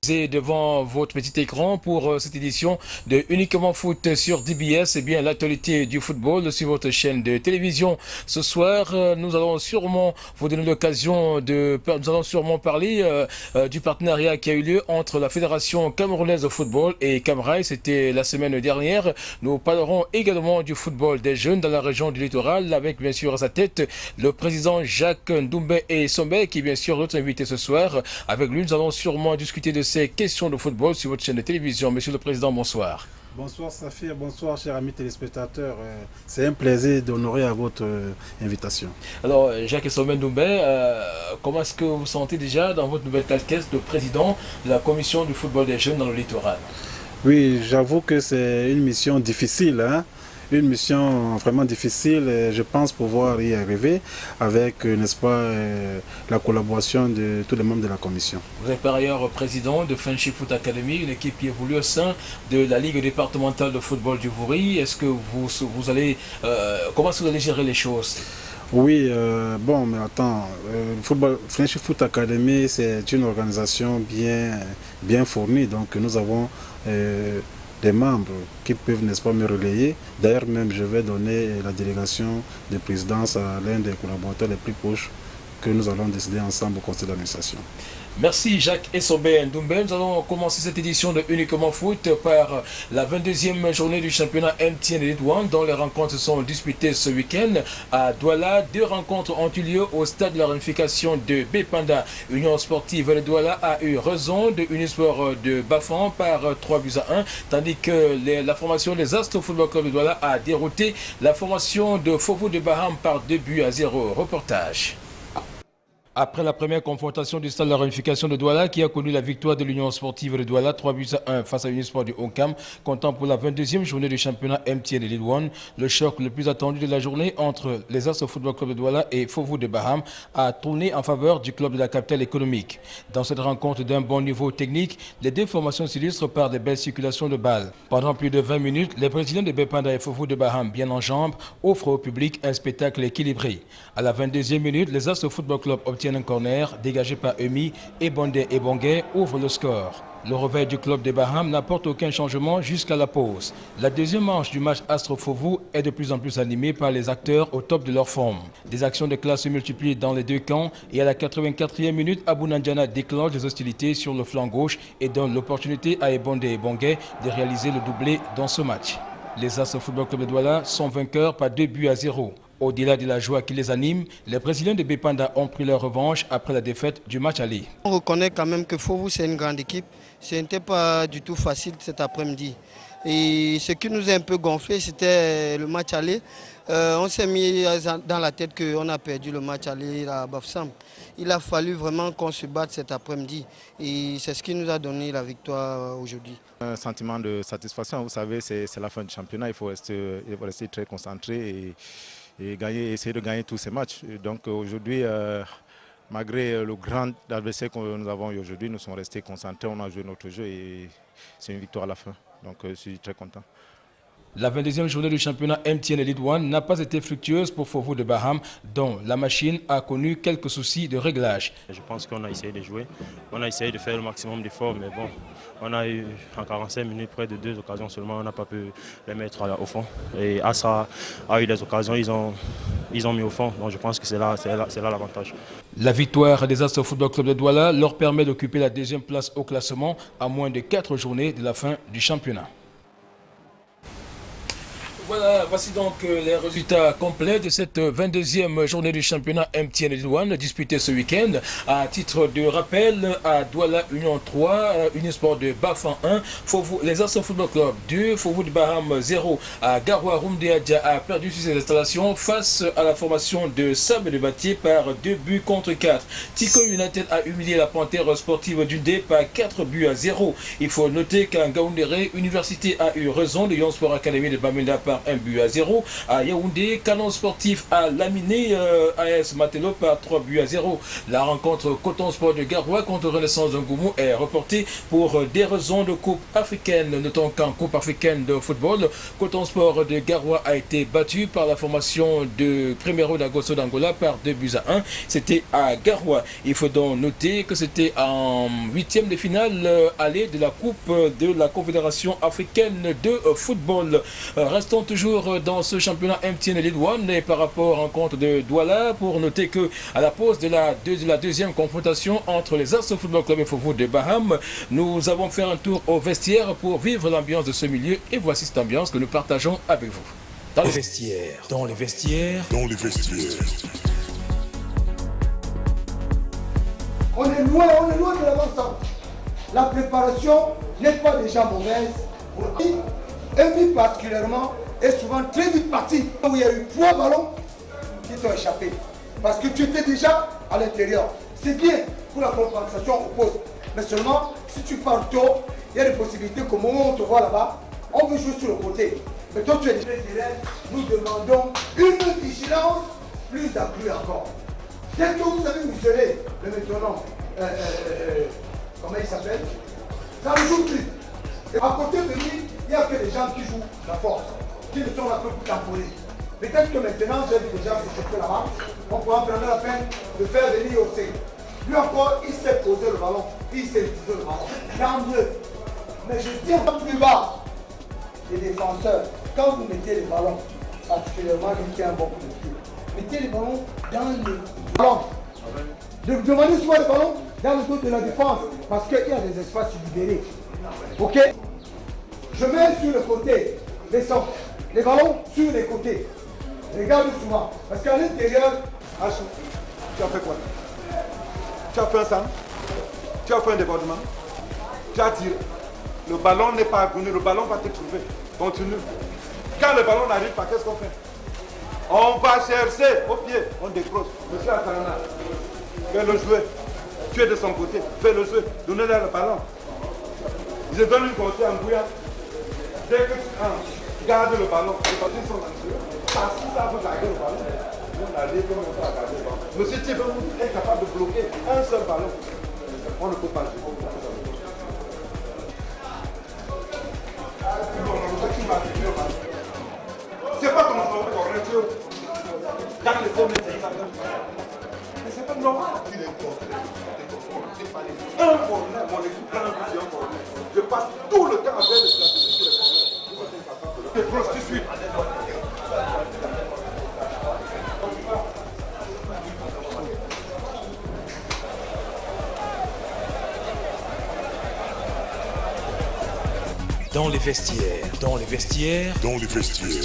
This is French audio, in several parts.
devant votre petit écran pour cette édition de Uniquement Foot sur DBS. Et bien l'actualité du football sur votre chaîne de télévision. Ce soir, nous allons sûrement vous donner l'occasion de... Nous allons sûrement parler du partenariat qui a eu lieu entre la Fédération camerounaise de football et Camrail. C'était la semaine dernière. Nous parlerons également du football des jeunes dans la région du littoral avec bien sûr à sa tête le président Jacques Ndoumbe et Sombe qui est bien sûr notre invité ce soir. Avec lui, nous allons sûrement discuter de ces questions de football sur votre chaîne de télévision. Monsieur le Président, bonsoir. Bonsoir Safir, bonsoir chers amis téléspectateurs. C'est un plaisir d'honorer à votre invitation. Alors Jacques Ndoumbe, comment est-ce que vous vous sentez déjà dans votre nouvelle casquette de président de la commission du football des jeunes dans le littoral? Oui, j'avoue que c'est une mission difficile, hein? Une mission vraiment difficile, et je pense pouvoir y arriver avec, n'est-ce pas, la collaboration de tous les membres de la commission. Vous êtes par ailleurs président de Friendship Foot Academy, une équipe qui évolue au sein de la Ligue départementale de football du Vouri. Est-ce que vous allez, comment est-ce que vous allez gérer les choses? Oui, bon, mais attends, Friendship Foot Academy, c'est une organisation bien fournie, donc nous avons des membres qui peuvent, n'est-ce pas, me relayer. D'ailleurs, même, je vais donner la délégation de présidence à l'un des collaborateurs les plus proches que nous allons décider ensemble au conseil d'administration. Merci Jacques Essobe Ndoumbe. Nous allons commencer cette édition de Uniquement Foot par la 22e journée du championnat MTN Elite One dont les rencontres sont disputées ce week-end à Douala. 2 rencontres ont eu lieu au stade de la réunification de Bépanda. Union sportive de Douala a eu raison de Unisport de Bafan par 3-1, tandis que la formation des Astres Football Club de Douala a dérouté la formation de Fovu de Baham par 2-0. Reportage. Après la première confrontation du stade de la réunification de Douala qui a connu la victoire de l'Union sportive de Douala 3-1 face à Unisport du Oncam, comptant pour la 22e journée du championnat MTN Elite One, le choc le plus attendu de la journée entre les Astres Football Club de Douala et Fovu de Baham a tourné en faveur du club de la capitale économique. Dans cette rencontre d'un bon niveau technique, les deux formations s'illustrent par de belles circulations de balles. Pendant plus de 20 minutes, les présidents de Bépanda et Fovu de Baham, bien en jambes, offrent au public un spectacle équilibré. À la 22e minute, les Astres Football Club obtiennent un corner dégagé par Emi et Bondé et Bonguet ouvre le score. Le réveil du club des Baham n'apporte aucun changement jusqu'à la pause. La deuxième manche du match Astro-Fovu est de plus en plus animée par les acteurs au top de leur forme. Des actions de classe se multiplient dans les deux camps et à la 84e minute, Abou Nandiana déclenche des hostilités sur le flanc gauche et donne l'opportunité à Ebondé et Bonguet de réaliser le doublé dans ce match. Les Astres Football Club de Douala sont vainqueurs par 2-0. Au-delà de la joie qui les anime, les présidents de Bépanda ont pris leur revanche après la défaite du match aller. On reconnaît quand même que Fovu c'est une grande équipe. Ce n'était pas du tout facile cet après-midi. Et ce qui nous a un peu gonflé, c'était le match aller. On s'est mis dans la tête qu'on a perdu le match aller à Bafsam. Il a fallu vraiment qu'on se batte cet après-midi. Et c'est ce qui nous a donné la victoire aujourd'hui. Un sentiment de satisfaction, vous savez, c'est la fin du championnat. Il faut rester très concentré et essayer de gagner tous ces matchs. Donc aujourd'hui, malgré le grand adversaire que nous avons eu aujourd'hui, nous sommes restés concentrés, on a joué notre jeu et c'est une victoire à la fin. Donc je suis très content. La 22e journée du championnat MTN Elite One n'a pas été fructueuse pour Fovu de Baham, dont la machine a connu quelques soucis de réglage. Je pense qu'on a essayé de jouer, on a essayé de faire le maximum d'efforts, mais bon, on a eu en 45 minutes près de 2 occasions seulement, on n'a pas pu les mettre au fond. Et Assa a eu des occasions, ils ont mis au fond, donc je pense que c'est là l'avantage. La victoire des Astres Football Club de Douala leur permet d'occuper la 2e place au classement à moins de 4 journées de la fin du championnat. Voilà, voici donc les résultats complets de cette 22e journée du championnat MTN Elite One disputée ce week-end. À titre de rappel, à Douala Union 3, Unisport de Bafan 1, les Astres Football Club 2, Fovu de Baham 0. À Garoua Rumdeadja a perdu sur ses installations face à la formation de Sable de Batier par 2-4. Tico United a humilié la Panthère sportive d'Undé par 4-0. Il faut noter qu'à Gaoundéré, Université a eu raison de Young Sport Academy de Bamenda par par 1-0. À Yaoundé, Canon Sportif a laminé AS Matelot par 3-0. La rencontre Coton Sport de Garoua contre Renaissance Ngoumou est reportée pour des raisons de Coupe africaine. Notons qu'en Coupe africaine de football, Coton Sport de Garoua a été battu par la formation de Primeiro d'Agosto d'Angola par 2-1. C'était à Garoua. Il faut donc noter que c'était en 8e de finale aller de la Coupe de la Confédération africaine de football. Restons toujours dans ce championnat MTN League One et par rapport à la rencontre de Douala pour noter que à la pause de la deuxième confrontation entre les As Football Club et Fofo de Baham, nous avons fait un tour au vestiaire pour vivre l'ambiance de ce milieu et voici cette ambiance que nous partageons avec vous. Dans les vestiaires, dans les vestiaires, dans les vestiaires. On est loin de l'avant-centre. La préparation n'est pas déjà mauvaise. Un but particulièrement est souvent très vite parti. Où il y a eu 3 ballons qui t'ont échappé. Parce que tu étais déjà à l'intérieur. C'est bien pour la compensation au poste. Mais seulement, si tu pars tôt, il y a des possibilités qu'au moment où on te voit là-bas, on veut jouer sur le côté. Mais toi, tu es déjà direct. Nous demandons une vigilance plus accrue encore. Dès que vous avez muselé le métronome, comment il s'appelle, ça ne joue plus. Et à côté de lui, il n'y a que des gens qui jouent la force, qui ne sont là que pour tamponner. Peut-être que maintenant, j'ai vu déjà ce que là-bas, on pourra prendre la peine de faire venir au C. Lui encore, il sait poser le ballon, il sait utiliser le ballon. Tant mieux. Mais je dis encore plus bas, les défenseurs, quand vous mettez les ballons, particulièrement lui qui a un bon coup de pied, mettez les ballons dans le ballon. Demandez souvent les ballons dans le dos de la défense, parce qu'il y a des espaces libérés. Ok? Je mets sur le côté les centres, les ballons sur les côtés. Regarde souvent, parce qu'à l'intérieur, Achou, tu as fait quoi? Tu as fait un centre, tu as fait un débordement, tu as tiré. Le ballon n'est pas venu, le ballon va te trouver. Continue. Quand le ballon n'arrive pas, qu'est-ce qu'on fait? On va chercher au pied, on décroche. Monsieur Atarana, fais le jouer. Tu es de son côté, fais le jouer. Donnez-lui le ballon. Je donne une côté en bouillant. Dès que tu gardes le ballon, les ballons sont en jeu. Parce que ça vous garder le ballon. On a dit qu'on ne peut pas garder le ballon. Monsieur Thibon est capable de bloquer un seul ballon. On ne peut pas jouer. C'est pas ton joueur correcteur. Dans les zones, mais c'est pas normal. Un corner, mon équipe prend plusieurs corners. Je passe tout le temps avec les stratégies sur les corners. Je croise tout de suite. Dans les vestiaires, dans les vestiaires, dans les vestiaires.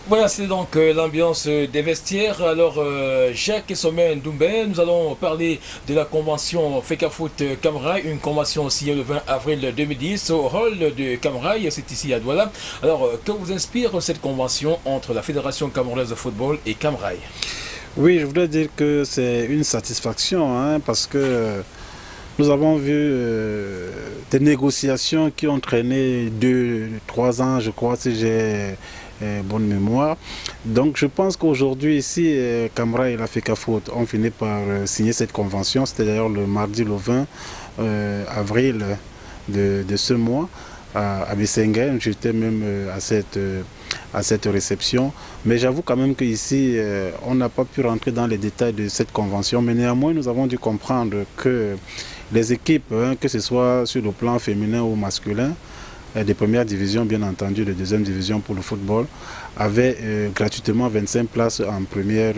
Voilà, c'est donc l'ambiance des vestiaires. Alors, Jacques et Sommet Ndoumbé, nous allons parler de la convention FECAFOOT Camrail, une convention signée le 20 avril 2010 au hall de Camrail, c'est ici à Douala. Alors, que vous inspire cette convention entre la Fédération camerounaise de football et Camrail? Oui, je voudrais dire que c'est une satisfaction, parce que nous avons vu des négociations qui ont traîné 2-3 ans, je crois, si j'ai bonne mémoire. Donc je pense qu'aujourd'hui ici, Camrail et la FECAFOOT ont fini par signer cette convention. C'était d'ailleurs le mardi le 20 avril de ce mois à Bissengen. J'étais même à cette réception. Mais j'avoue quand même qu'ici, on n'a pas pu rentrer dans les détails de cette convention. Mais néanmoins, nous avons dû comprendre que les équipes, que ce soit sur le plan féminin ou masculin, des premières divisions, bien entendu, de deuxième division pour le football, avaient gratuitement 25 places en première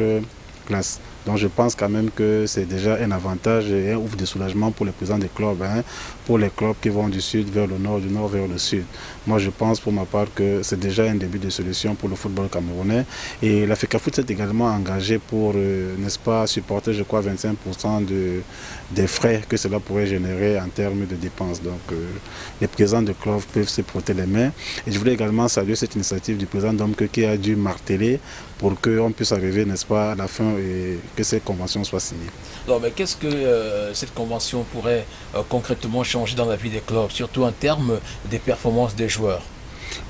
classe. Donc je pense quand même que c'est déjà un avantage et un ouf de soulagement pour les présidents des clubs, hein, pour les clubs qui vont du sud vers le nord, du nord vers le sud. Moi je pense pour ma part que c'est déjà un début de solution pour le football camerounais. Et la FECAFOOT s'est également engagée pour, n'est-ce pas, supporter je crois 25% des frais que cela pourrait générer en termes de dépenses. Donc les présidents de clubs peuvent se frotter les mains. Et je voulais également saluer cette initiative du président Domke qui a dû marteler pour qu'on puisse arriver, n'est-ce pas, à la fin et que cette convention soit signée. Alors, mais qu'est-ce que cette convention pourrait concrètement changer dans la vie des clubs, surtout en termes des performances des joueurs?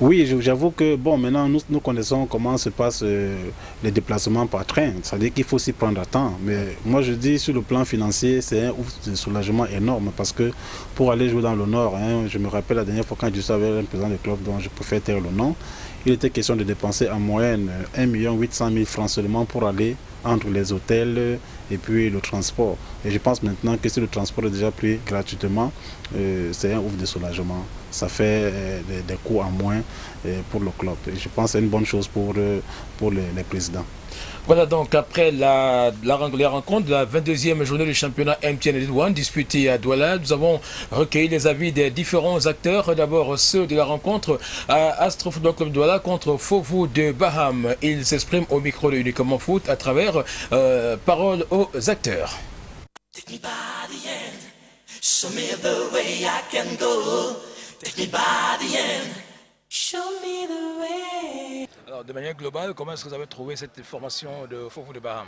Oui, j'avoue que bon, maintenant nous connaissons comment se passent les déplacements par train. C'est-à-dire qu'il faut s'y prendre à temps. Mais moi je dis sur le plan financier, c'est un soulagement énorme parce que pour aller jouer dans le Nord, hein, je me rappelle la dernière fois quand je suis avec un président de club dont je préfère taire le nom, il était question de dépenser en moyenne 1 800 000 francs seulement pour aller entre les hôtels et puis le transport. Et je pense maintenant que si le transport est déjà pris gratuitement, c'est un ouf de soulagement. Ça fait des coûts en moins pour le club. Et je pense que c'est une bonne chose pour les présidents. Voilà donc après les rencontres de la 22e journée du championnat MTN Elite One disputée à Douala, nous avons recueilli les avis des différents acteurs. D'abord ceux de la rencontre à Astro Football Club Douala contre Fovu de Baham. Ils s'expriment au micro de Uniquement Foot à travers paroles aux acteurs. Alors, de manière globale, comment est-ce que vous avez trouvé cette formation de Fovu de Baham?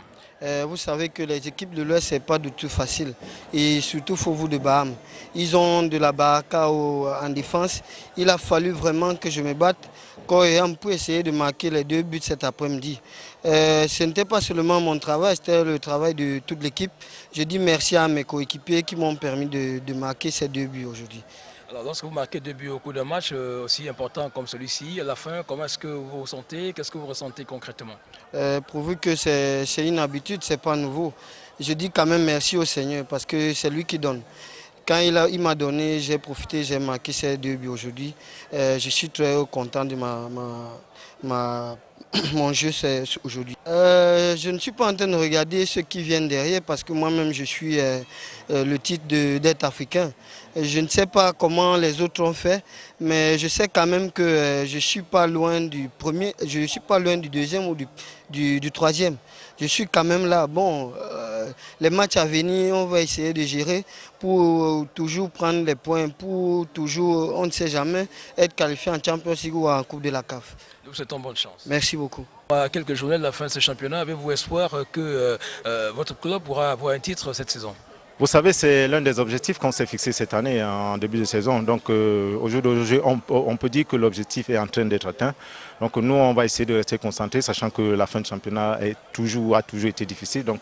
Vous savez que les équipes de l'Ouest, ce n'est pas du tout facile. Et surtout Fovu de Baham. Ils ont de la baraka en défense. Il a fallu vraiment que je me batte pour essayer de marquer les 2 buts cet après-midi. Ce n'était pas seulement mon travail, c'était le travail de toute l'équipe. Je dis merci à mes coéquipiers qui m'ont permis de marquer ces 2 buts aujourd'hui. Alors, lorsque vous marquez 2 buts au cours d'un match aussi important comme celui-ci, à la fin, comment est-ce que vous vous sentez? Qu'est-ce que vous ressentez concrètement? Pourvu que c'est une habitude, ce n'est pas nouveau. Je dis quand même merci au Seigneur parce que c'est lui qui donne. Quand il m'a donné, j'ai profité, j'ai marqué ces 2 buts aujourd'hui. Je suis très content de mon jeu aujourd'hui. Je ne suis pas en train de regarder ceux qui viennent derrière parce que moi-même je suis le titre d'être africain. Je ne sais pas comment les autres ont fait, mais je sais quand même que je ne suis pas loin du premier, je ne suis pas loin du deuxième ou du troisième. Je suis quand même là. Bon, les matchs à venir, on va essayer de gérer pour toujours prendre les points, pour toujours, on ne sait jamais, être qualifié en Champions League ou en Coupe de la CAF. Nous vous souhaitons bonne chance. Merci beaucoup. À quelques journées de la fin de ce championnat, avez-vous espoir que votre club pourra avoir un titre cette saison? Vous savez, c'est l'un des objectifs qu'on s'est fixé cette année en début de saison. Donc aujourd'hui, on peut dire que l'objectif est en train d'être atteint. Donc nous, on va essayer de rester concentrés, sachant que la fin de championnat a toujours été difficile. Donc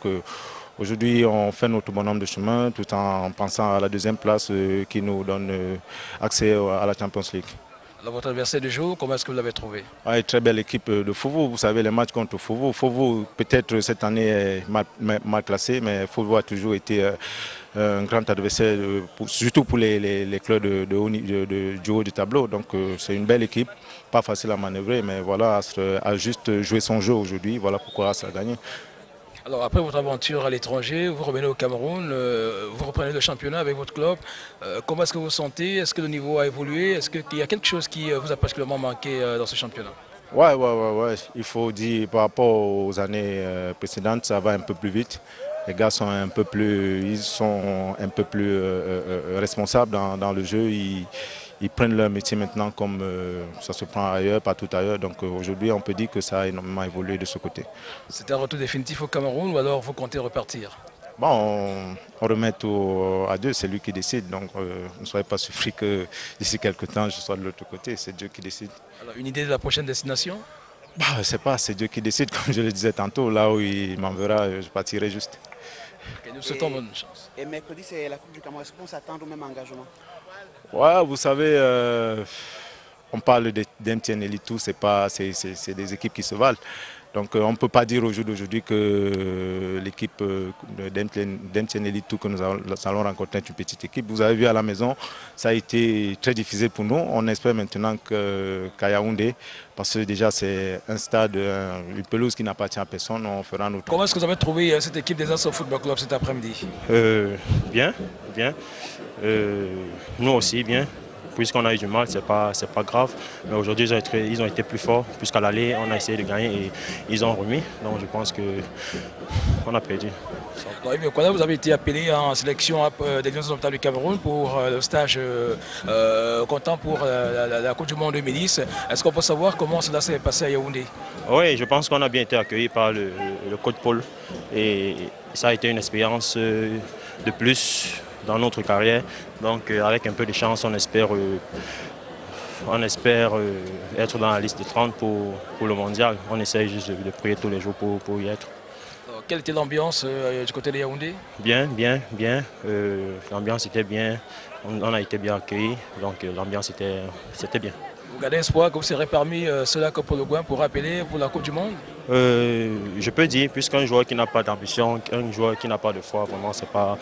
aujourd'hui, on fait notre bonhomme de chemin tout en pensant à la 2e place qui nous donne accès à la Champions League. Alors, votre adversaire du jour, comment est-ce que vous l'avez trouvé? Très belle équipe de Fovu. Vous savez, les matchs contre Fovu. Fovu, peut-être cette année, est mal classé, mais Fovu a toujours été un grand adversaire, surtout pour les clubs du haut du tableau. Donc c'est une belle équipe, pas facile à manœuvrer, mais voilà, Astre a juste joué son jeu aujourd'hui. Voilà pourquoi Astre a gagné. Alors après votre aventure à l'étranger, vous revenez au Cameroun, vous reprenez le championnat avec votre club. Comment est-ce que vous vous sentez? Est-ce que le niveau a évolué? Est-ce qu'il y a quelque chose qui vous a particulièrement manqué dans ce championnat? Ouais. Il faut dire par rapport aux années précédentes, ça va un peu plus vite. Les gars sont un peu plus responsables dans le jeu. Ils prennent leur métier maintenant comme ça se prend ailleurs, partout ailleurs. Donc aujourd'hui, on peut dire que ça a énormément évolué de ce côté. C'est un retour définitif au Cameroun ou alors vous comptez repartir? Bon, on remet tout à Dieu, c'est lui qui décide. Donc ne soyez pas surpris que d'ici quelques temps, je sois de l'autre côté. C'est Dieu qui décide. Alors, une idée de la prochaine destination? Je ne sais pas, c'est Dieu qui décide. Comme je le disais tantôt, là où il m'enverra, je partirai juste. Okay, nous souhaitons bonne chance. Et mercredi, c'est la Coupe du Cameroun. Est-ce qu'on s'attend au même engagement? Ouais, vous savez, on parle d'MTN Elite, c'est des équipes qui se valent. Donc on ne peut pas dire au jour d'aujourd'hui que l'équipe d'MTN Elite que nous allons rencontrer est une petite équipe. Vous avez vu à la maison, ça a été très difficile pour nous. On espère maintenant qu'à Yaoundé, parce que déjà c'est un stade, une pelouse qui n'appartient à personne, on fera notre... Comment est-ce que vous avez trouvé cette équipe des As Football Club cet après-midi? Bien. Nous aussi, bien. Puisqu'on a eu du mal, c'est pas grave. Mais aujourd'hui, ils ont été plus forts. Puisqu'à l'aller, on a essayé de gagner et ils ont remis. Donc je pense qu'on a perdu. Oui, mais vous avez été appelé en sélection des Lions Indomptables du Cameroun pour le stage comptant pour la Coupe du Monde 2010. Est-ce qu'on peut savoir comment cela s'est passé à Yaoundé? Oui, je pense qu'on a bien été accueillis par le coach Paul. Et ça a été une expérience de plus dans notre carrière. Donc avec un peu de chance, on espère être dans la liste de 30 pour le mondial. On essaye juste de prier tous les jours pour y être. Alors, quelle était l'ambiance du côté de Yaoundé? Bien. L'ambiance était bien. On a été bien accueillis. Donc l'ambiance c'était bien. Vous gardez espoir que vous serez parmi ceux-là que Paul Le Gouin pour appeler pour la Coupe du Monde? Je peux dire, puisqu'un joueur qui n'a pas d'ambition, un joueur qui n'a pas de foi, vraiment, c'est pas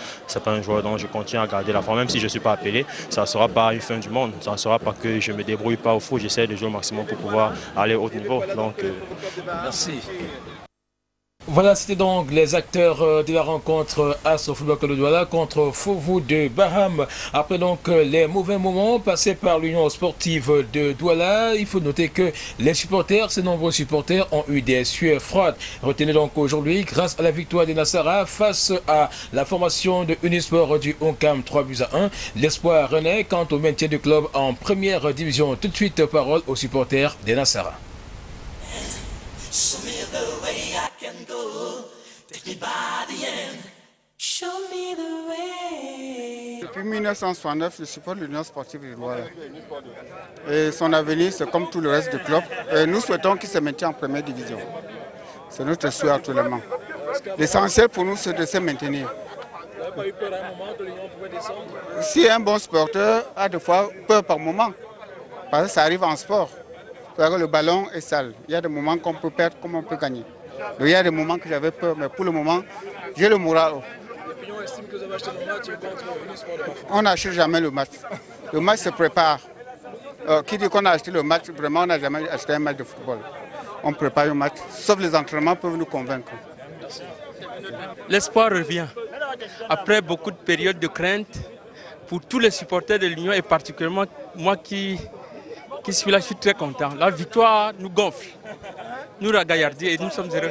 un joueur dont je continue à garder la foi. Même si je ne suis pas appelé, ça ne sera pas une fin du monde. Ça ne sera pas que je ne me débrouille pas au foot. J'essaie de jouer au maximum pour pouvoir aller au haut niveau. Donc, merci. Voilà, c'était donc les acteurs de la rencontre As Football Club de Douala contre Fovu de Baham. Après donc les mauvais moments passés par l'Union sportive de Douala, il faut noter que les supporters, ces nombreux supporters, ont eu des sueurs froides. Retenez donc aujourd'hui, grâce à la victoire des Nassara face à la formation de Unisport du Oncam 3-1, l'espoir renaît quant au maintien du club en première division. Tout de suite, parole aux supporters des Nassara. Show me the way I can go. Take me by the end. Show me the way. Depuis 1969, je supporte l'Union sportive de Douala. Et son avenir, c'est comme tout le reste du club. Et nous souhaitons qu'il se maintienne en première division. C'est notre souhait actuellement. L'essentiel pour nous, c'est de se maintenir. Vous n'avez pas eu peur à un moment que l'Union pouvait descendre? Si un bon sporteur a des fois peur par moment, parce que ça arrive en sport. Le ballon est sale. Il y a des moments qu'on peut perdre comme on peut gagner. Donc, il y a des moments que j'avais peur, mais pour le moment, j'ai le moral. L'opinion estime que vous avez acheté le match contre Unisport de Bafoué. On n'achète jamais le match. Le match se prépare. Qui dit qu'on a acheté le match, vraiment, on n'a jamais acheté un match de football. On prépare le match, sauf les entraînements peuvent nous convaincre. L'espoir revient. Après beaucoup de périodes de crainte, pour tous les supporters de l'Union et particulièrement moi qui suis là, je suis très content. La victoire nous gonfle, nous ragaillardit et nous sommes heureux.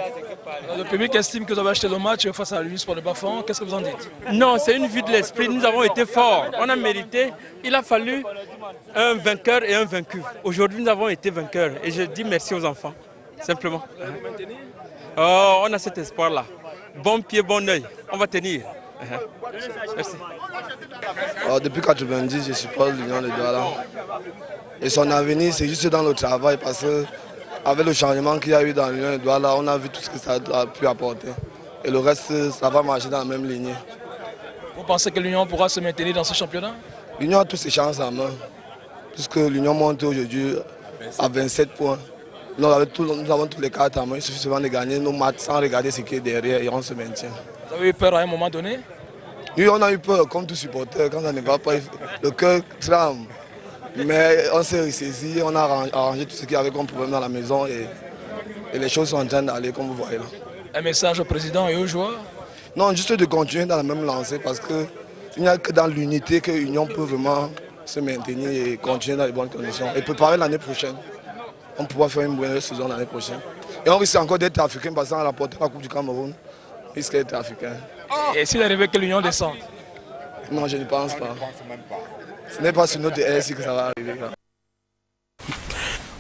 Le public estime que vous avez acheté le match face à l'Unisport de Bafoué. Qu'est-ce que vous en dites? Non, c'est une vue de l'esprit. Nous avons été forts. On a mérité. Il a fallu un vainqueur et un vaincu. Aujourd'hui, nous avons été vainqueurs. Et je dis merci aux enfants, simplement. Oh, on a cet espoir-là. Bon pied, bon oeil. On va tenir. Merci. Depuis 1990, je supporte l'Union de Douala. Et son avenir, c'est juste dans le travail parce que avec le changement qu'il y a eu dans l'Union de Douala, on a vu tout ce que ça a pu apporter. Et le reste, ça va marcher dans la même lignée. Vous pensez que l'Union pourra se maintenir dans ce championnat? L'Union a toutes ses chances en main. Puisque l'Union monte aujourd'hui à 27 points. Nous avons tous les cartes en main. Il suffit seulement de gagner nos matchs sans regarder ce qui est derrière et on se maintient. Vous avez eu peur à un moment donné? Oui, on a eu peur, comme tout supporter. Quand ça ne va pas, le cœur tremble. Mais on s'est ressaisi, on a arrangé tout ce qu'il y avait comme problème dans la maison et les choses sont en train d'aller comme vous voyez là. Un message au président et aux joueurs? Non, juste de continuer dans la même lancée parce qu'il n'y a que dans l'unité que l'Union peut vraiment se maintenir et continuer dans les bonnes conditions. Et préparer l'année prochaine. On pourra faire une bonne saison l'année prochaine. Et on risque encore d'être africain parce qu'on a remporté la Coupe du Cameroun. On risque d'être africain. Et s'il arrivait que l'Union descende? Non, je ne pense pas. Ce n'est pas sur notre RSI que ça va arriver.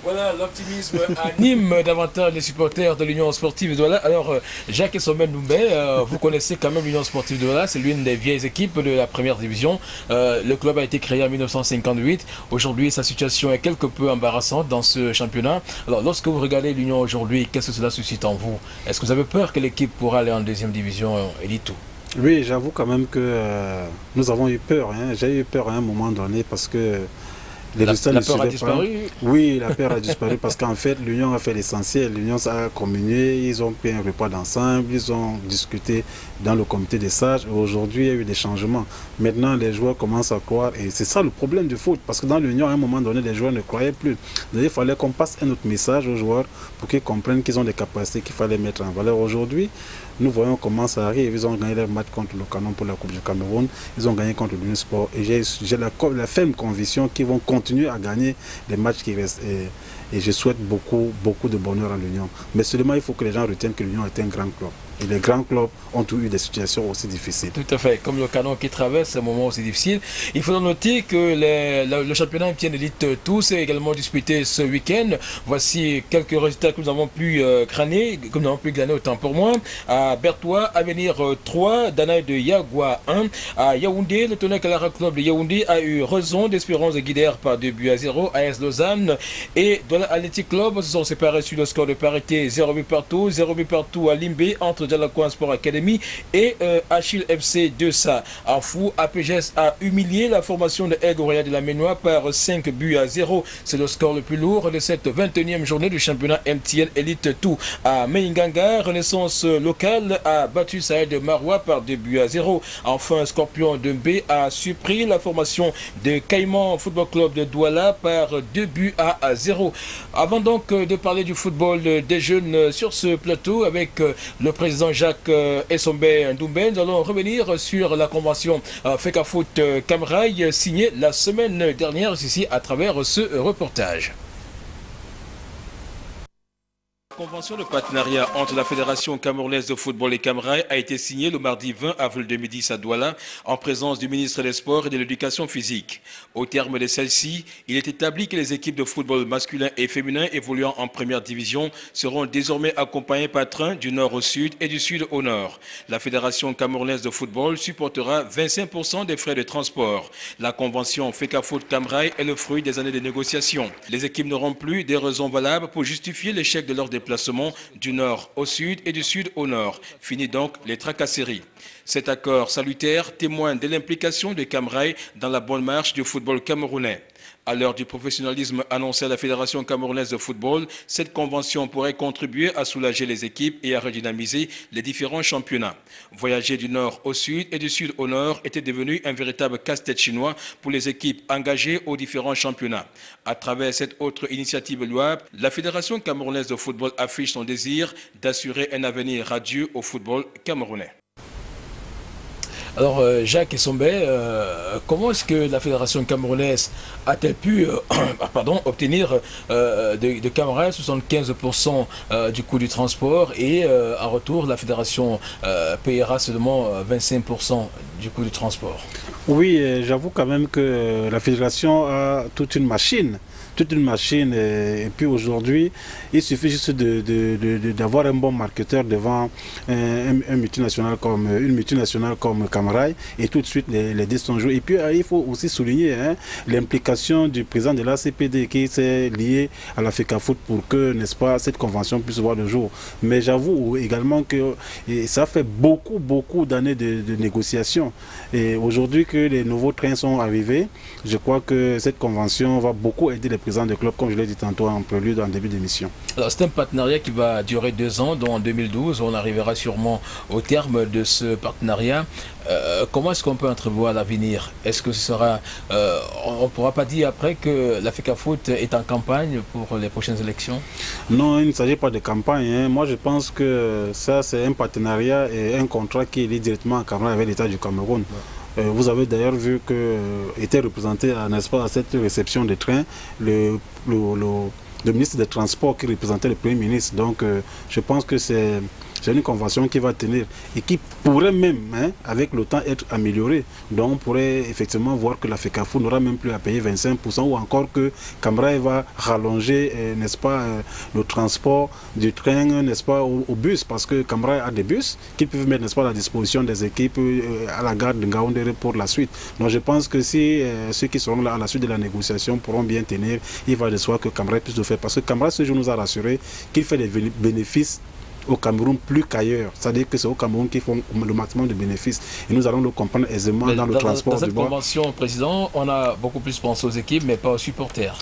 Voilà, l'optimisme anime davantage les supporters de l'Union sportive de Douala. Alors, Jacques Esomé-Ndoumbe, vous connaissez quand même l'Union sportive de Douala, c'est l'une des vieilles équipes de la première division. Le club a été créé en 1958. Aujourd'hui, sa situation est quelque peu embarrassante dans ce championnat. Alors, lorsque vous regardez l'Union aujourd'hui, qu'est-ce que cela suscite en vous? Est-ce que vous avez peur que l'équipe pourra aller en deuxième division élite? Oui, j'avoue quand même que nous avons eu peur. J'ai eu peur à un moment donné parce que Les résultats la peur a disparu. Oui, la peur a disparu parce qu'en fait, l'Union a fait l'essentiel. L'Union a communié, ils ont pris un repas d'ensemble, ils ont discuté dans le comité des sages. Aujourd'hui, il y a eu des changements. Maintenant, les joueurs commencent à croire, et c'est ça le problème du foot, parce que dans l'Union, à un moment donné, les joueurs ne croyaient plus. Il fallait qu'on passe un autre message aux joueurs pour qu'ils comprennent qu'ils ont des capacités qu'il fallait mettre en valeur. Aujourd'hui, nous voyons comment ça arrive. Ils ont gagné leur match contre le Canon pour la Coupe du Cameroun. Ils ont gagné contre l'Union Sport. Et j'ai la ferme conviction qu'ils vont continuer à gagner les matchs qui restent. Et je souhaite beaucoup de bonheur à l'Union. Mais seulement, il faut que les gens retiennent que l'Union est un grand club. Et les grands clubs ont eu des situations aussi difficiles. Tout à fait, comme le Canon qui traverse un moment aussi difficile. Il faut noter que le championnat MTN Elite 2 s'est également disputé ce week-end. Voici quelques résultats que nous avons pu glaner autant pour moi. À Bertois, Avenir 3, Danaï de Yagua 1. À Yaoundé, le Tonnerre Calara Club de Yaoundé a eu raison d'Espérance de Guidère par 2-0. AS Lausanne et Douala Athletic Club se sont séparés sur le score de parité 0-8 partout. 0-8 partout à Limbé entre Jalakouan Sport Academy et Achille FC de Sa. En fou, APGS a humilié la formation de Aigle de la Ménois par 5-0. C'est le score le plus lourd de cette 21e journée du championnat MTN Elite 2. À Meinganga, Renaissance locale a battu Saïd de Marois par 2-0. Enfin, Scorpion de B a surpris la formation de Caïman Football Club de Douala par 2-0. Avant donc de parler du football des jeunes sur ce plateau avec le président Jacques Essombe Ndoumbe, nous allons revenir sur la convention FECAFOOT Camrail signée la semaine dernière ici à travers ce reportage. La convention de partenariat entre la Fédération camerounaise de football et Camrail a été signée le mardi 20 avril 2010 à Douala en présence du ministre des Sports et de l'Éducation physique. Au terme de celle-ci, il est établi que les équipes de football masculin et féminin évoluant en première division seront désormais accompagnées par train du nord au sud et du sud au nord. La Fédération camerounaise de football supportera 25% des frais de transport. La convention FECAFOOT Camrail est le fruit des années de négociations. Les équipes n'auront plus des raisons valables pour justifier l'échec de leur déplacement du nord au sud et du sud au nord. Fini donc les tracasseries. Cet accord salutaire témoigne de l'implication de Camrail dans la bonne marche du football camerounais. À l'heure du professionnalisme annoncé à la Fédération camerounaise de football, cette convention pourrait contribuer à soulager les équipes et à redynamiser les différents championnats. Voyager du nord au sud et du sud au nord était devenu un véritable casse-tête chinois pour les équipes engagées aux différents championnats. À travers cette autre initiative louable, la Fédération camerounaise de football affiche son désir d'assurer un avenir radieux au football camerounais. Alors, Jacques Essombe, comment est-ce que la Fédération camerounaise a-t-elle pu obtenir de Camrail 75% du coût du transport et en retour, la Fédération payera seulement 25% du coût du transport? Oui, j'avoue quand même que la Fédération a toute une machine. Et puis aujourd'hui, il suffit juste d'avoir un bon marketeur devant une multinationale comme Camrail et tout de suite les dés sont joués. Et puis il faut aussi souligner l'implication du président de l'ACPD qui s'est lié à la FECAFOOT pour que, n'est-ce pas, cette convention puisse voir le jour. Mais j'avoue également que ça fait beaucoup d'années de négociations. Et aujourd'hui que les nouveaux trains sont arrivés, je crois que cette convention va beaucoup aider les présidents de club, comme je l'ai dit tantôt en prélude, en début d'émission. Alors c'est un partenariat qui va durer 2 ans, dont en 2012, on arrivera sûrement au terme de ce partenariat. Comment est-ce qu'on peut entrevoir l'avenir? Est-ce que ce sera... on ne pourra pas dire après que la FECAFOOT est en campagne pour les prochaines élections? Non, il ne s'agit pas de campagne. Moi, je pense que ça, c'est un partenariat et un contrat qui est lié directement en Cameroun avec l'État du Cameroun. Ouais. Vous avez d'ailleurs vu que était représenté, n'est-ce pas, à cette réception des trains, le ministre des Transports qui représentait le Premier ministre. Donc, je pense que c'est une convention qui va tenir et qui pourrait même, avec le temps, être améliorée. Donc on pourrait effectivement voir que la FECAFOOT n'aura même plus à payer 25% ou encore que Camrail va rallonger, n'est-ce pas, le transport du train, n'est-ce pas, au bus, parce que Camrail a des bus qu'ils peuvent mettre, n'est-ce pas, à la disposition des équipes à la gare de Ngaoundéré pour la suite. Donc je pense que si ceux qui seront là à la suite de la négociation pourront bien tenir, il va de soi que Camrail puisse le faire. Parce que Camrail ce jour nous a rassuré qu'il fait des bénéfices au Cameroun plus qu'ailleurs. C'est-à-dire que c'est au Cameroun qu'ils font le maximum de bénéfices. Et nous allons le comprendre aisément dans le transport dans du bois. cette convention, Président, on a beaucoup plus pensé aux équipes, mais pas aux supporters.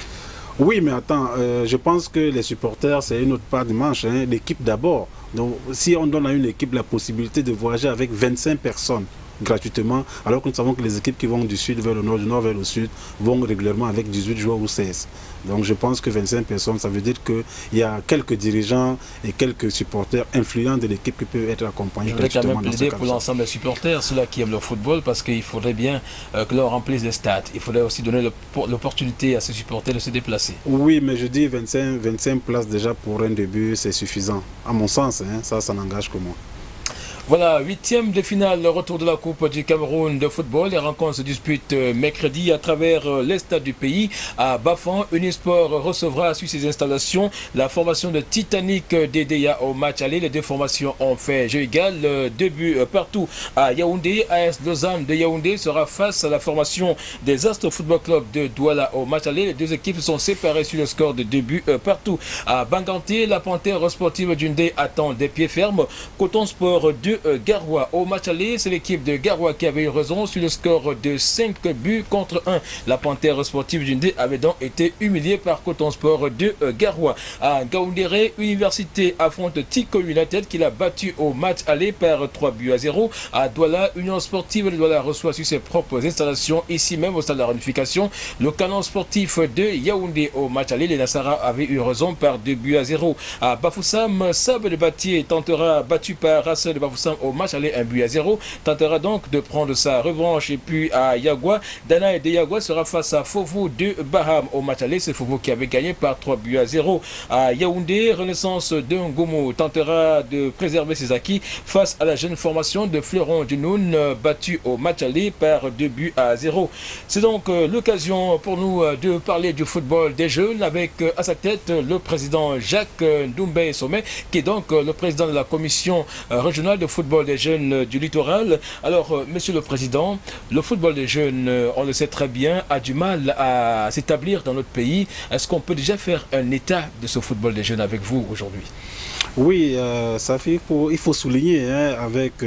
Oui, mais attends, je pense que les supporters, c'est une autre part du manche. Hein, l'équipe d'abord. Donc, si on donne à une équipe la possibilité de voyager avec 25 personnes, gratuitement, alors que nous savons que les équipes qui vont du sud vers le nord, du nord vers le sud, vont régulièrement avec 18 joueurs ou 16. Donc je pense que 25 personnes, ça veut dire qu'il y a quelques dirigeants et quelques supporters influents de l'équipe qui peuvent être accompagnés. Je voudrais quand même plaider pour l'ensemble des supporters, ceux-là qui aiment le football, parce qu'il faudrait bien que l'on remplisse les stades. Il faudrait aussi donner l'opportunité à ces supporters de se déplacer. Oui, mais je dis 25 places déjà pour un début, c'est suffisant. À mon sens, hein, ça n'engage que moi. Voilà, 8e de finale, le retour de la Coupe du Cameroun de football. Les rencontres se disputent mercredi à travers les stades du pays. À Bafan, Unisport recevra sur ses installations la formation de Titanic d'Edea au match aller. Les deux formations ont fait jeu égal, 2 buts partout à Yaoundé. AS Lausanne de Yaoundé sera face à la formation des Astres Football Club de Douala au match aller. Les deux équipes sont séparées sur le score de 2 buts partout. À Banganté, la Panthère sportive d'Yaoundé attend des pieds fermes. Coton Sport 2 Garoua au match aller, c'est l'équipe de Garoua qui avait eu raison sur le score de 5 buts contre 1. La Panthère sportive d'Yaoundé avait donc été humiliée par Coton Sport de Garoua. À Gaoundéré, Université affronte Tico United qui l'a battu au match aller par 3 buts à 0. À Douala, Union Sportive de Douala reçoit sur ses propres installations, ici même au stade de la Réunification, le canon sportif de Yaoundé au match aller. Les Nassara avaient eu raison par 2 buts à 0. À Bafoussam, Sab de Batier tentera, battu par Rassel de Bafoussam au match aller 1 but à 0, tentera donc de prendre sa revanche. Et puis à Yagua, Dana et de Yagua sera face à Fovo de Baham au match aller, c'est Fovo qui avait gagné par 3 buts à 0. À Yaoundé, Renaissance de Ngomo tentera de préserver ses acquis face à la jeune formation de Fleuron du Noun, battue au match aller par 2 buts à 0. C'est donc l'occasion pour nous de parler du football des jeunes avec à sa tête le président Jacques Ndoumbe Sommet, qui est donc le président de la commission régionale de football des jeunes du littoral. Alors, monsieur le président, le football des jeunes, on le sait très bien, a du mal à s'établir dans notre pays. Est-ce qu'on peut déjà faire un état de ce football des jeunes avec vous aujourd'hui? Oui, Safi, il faut souligner avec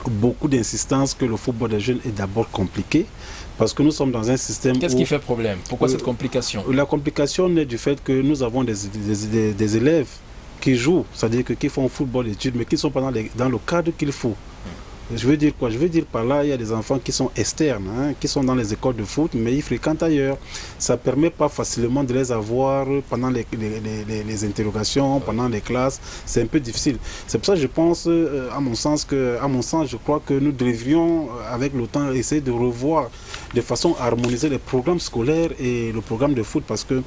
beaucoup d'insistance que le football des jeunes est d'abord compliqué. Parce que nous sommes dans un système. Qu'est-ce qui fait problème? Pourquoi cette complication? La complication naît du fait que nous avons des élèves qui jouent, c'est-à-dire qui font football études, mais qui ne sont pas dans le cadre qu'il faut. Je veux dire quoi? Je veux dire par là, il y a des enfants qui sont externes, qui sont dans les écoles de foot, mais ils fréquentent ailleurs. Ça ne permet pas facilement de les avoir pendant les interrogations, pendant les classes. C'est un peu difficile. C'est pour ça que je pense, à mon sens, je crois que nous devrions, avec le temps, essayer de revoir de façon à harmoniser les programmes scolaires et le programme de foot, parce que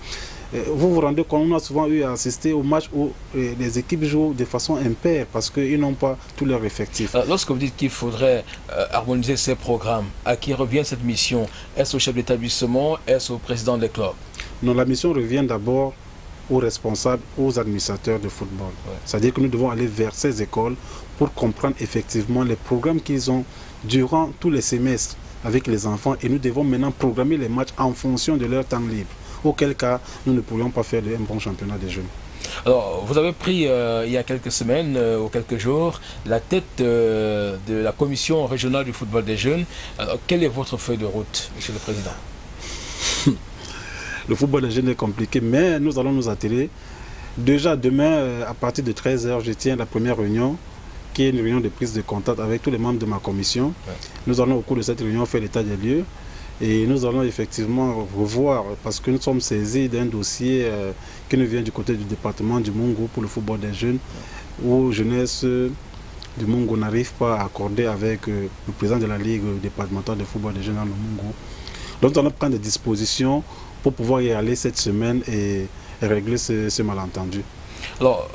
vous vous rendez compte, on a souvent eu à assister au match où les équipes jouent de façon impaire parce qu'ils n'ont pas tous leurs effectifs. Alors, lorsque vous dites qu'il faudrait harmoniser ces programmes, à qui revient cette mission? Est-ce au chef d'établissement? Est-ce au président des clubs? Non, la mission revient d'abord aux responsables, aux administrateurs de football. Ouais. C'est-à-dire que nous devons aller vers ces écoles pour comprendre effectivement les programmes qu'ils ont durant tous les semestres avec les enfants, et nous devons maintenant programmer les matchs en fonction de leur temps libre. Auquel cas, nous ne pourrions pas faire un bon championnat des jeunes. Alors, vous avez pris il y a quelques semaines ou quelques jours la tête de la commission régionale du football des jeunes. Alors, quelle est votre feuille de route, monsieur le président? Le football des jeunes est compliqué, mais nous allons nous atteler. Déjà demain, à partir de 13 h, je tiens la première réunion, qui est une réunion de prise de contact avec tous les membres de ma commission. Ouais. Nous allons au cours de cette réunion faire l'état des lieux. Et nous allons effectivement revoir, parce que nous sommes saisis d'un dossier qui nous vient du côté du département du Mungu pour le football des jeunes, où jeunesse du Mungu n'arrive pas à accorder avec le président de la Ligue départementale de football des jeunes dans le Mungu. Donc nous allons prendre des dispositions pour pouvoir y aller cette semaine et régler ce malentendu. Alors,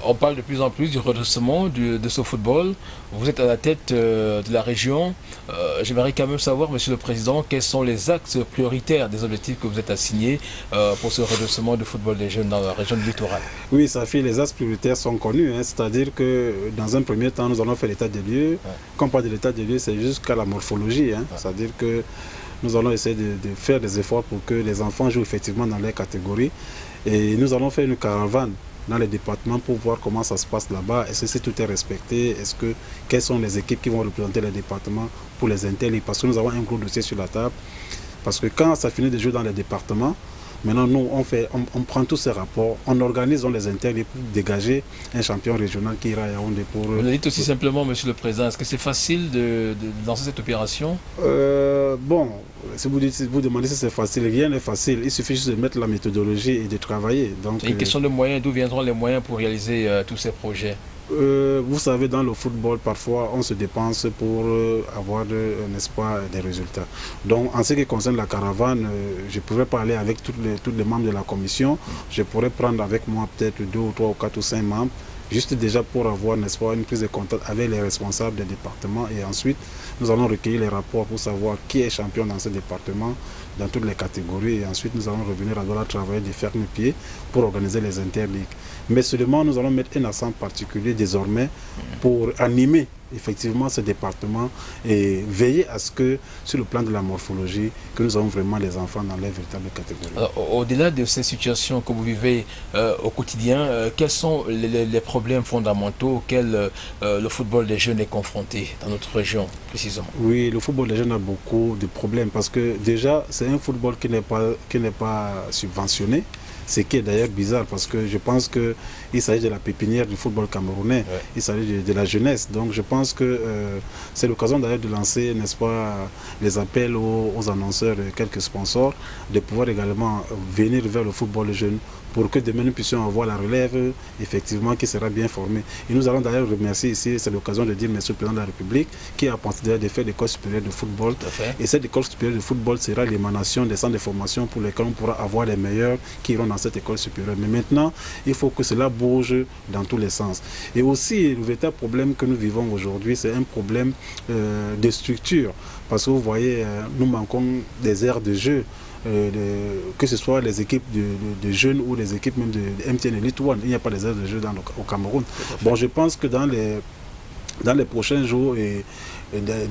on parle de plus en plus du redressement de ce football. Vous êtes à la tête de la région. J'aimerais quand même savoir, monsieur le président, quels sont les axes prioritaires des objectifs que vous êtes assignés pour ce redressement du football des jeunes dans la région du littoral? Oui, Safi, les axes prioritaires sont connus. C'est-à-dire que dans un premier temps, nous allons faire l'état des lieux. Ouais. Quand on parle de l'état des lieux, c'est jusqu'à la morphologie. Ouais. C'est-à-dire que nous allons essayer de faire des efforts pour que les enfants jouent effectivement dans les catégories. Et nous allons faire une caravane dans les départements pour voir comment ça se passe là-bas. Est-ce que si tout est respecté? Quelles sont les équipes qui vont représenter les départements pour les interligues? Parce que nous avons un gros dossier sur la table. Parce que quand ça finit de jouer dans les départements, maintenant, nous, on prend tous ces rapports, on organise les interligues pour dégager un champion régional qui ira à Yaoundé pour... Vous le dites aussi simplement, Monsieur le Président, est-ce que c'est facile de lancer cette opération? Bon, si vous demandez si c'est facile, rien n'est facile. Il suffit juste de mettre la méthodologie et de travailler. C'est une question de moyens. D'où viendront les moyens pour réaliser tous ces projets? Vous savez, dans le football, parfois, on se dépense pour avoir, n'est-ce pas, des résultats. Donc, en ce qui concerne la caravane, je pourrais parler avec tous les membres de la commission. Je pourrais prendre avec moi peut-être 2 ou 3 ou 4 ou 5 membres, juste déjà pour avoir, n'est-ce pas, une prise de contact avec les responsables des départements. Et ensuite, nous allons recueillir les rapports pour savoir qui est champion dans ce département, dans toutes les catégories. Et ensuite, nous allons revenir à Douala travailler de ferme-pied pour organiser les interligues. Mais seulement, nous allons mettre un accent particulier désormais pour animer effectivement ce département et veiller à ce que, sur le plan de la morphologie, que nous avons vraiment les enfants dans les véritables catégories. Au-delà de ces situations que vous vivez au quotidien, quels sont les problèmes fondamentaux auxquels le football des jeunes est confronté dans notre région, précisément? Oui, le football des jeunes a beaucoup de problèmes parce que déjà, c'est un football qui n'est pas subventionné. Ce qui est d'ailleurs bizarre parce que je pense qu'il s'agit de la pépinière du football camerounais, ouais. Il s'agit de la jeunesse. Donc je pense que c'est l'occasion d'ailleurs de lancer, n'est-ce pas, les appels aux annonceurs et quelques sponsors, de pouvoir également venir vers le football jeune pour que demain nous puissions avoir la relève, effectivement, qui sera bien formée. Et nous allons d'ailleurs remercier ici, c'est l'occasion de dire merci au président de la République, qui a pensé de faire l'école supérieure de football. Et cette école supérieure de football sera l'émanation des centres de formation pour lesquels on pourra avoir les meilleurs qui iront dans cette école supérieure. Mais maintenant, il faut que cela bouge dans tous les sens. Et aussi, le véritable problème que nous vivons aujourd'hui, c'est un problème de structure. Parce que vous voyez, nous manquons des aires de jeu. Que ce soit les équipes de jeunes ou les équipes même de MTN Elite One, il n'y a pas des aires de jeu au Cameroun. Bon, je pense que dans les prochains jours et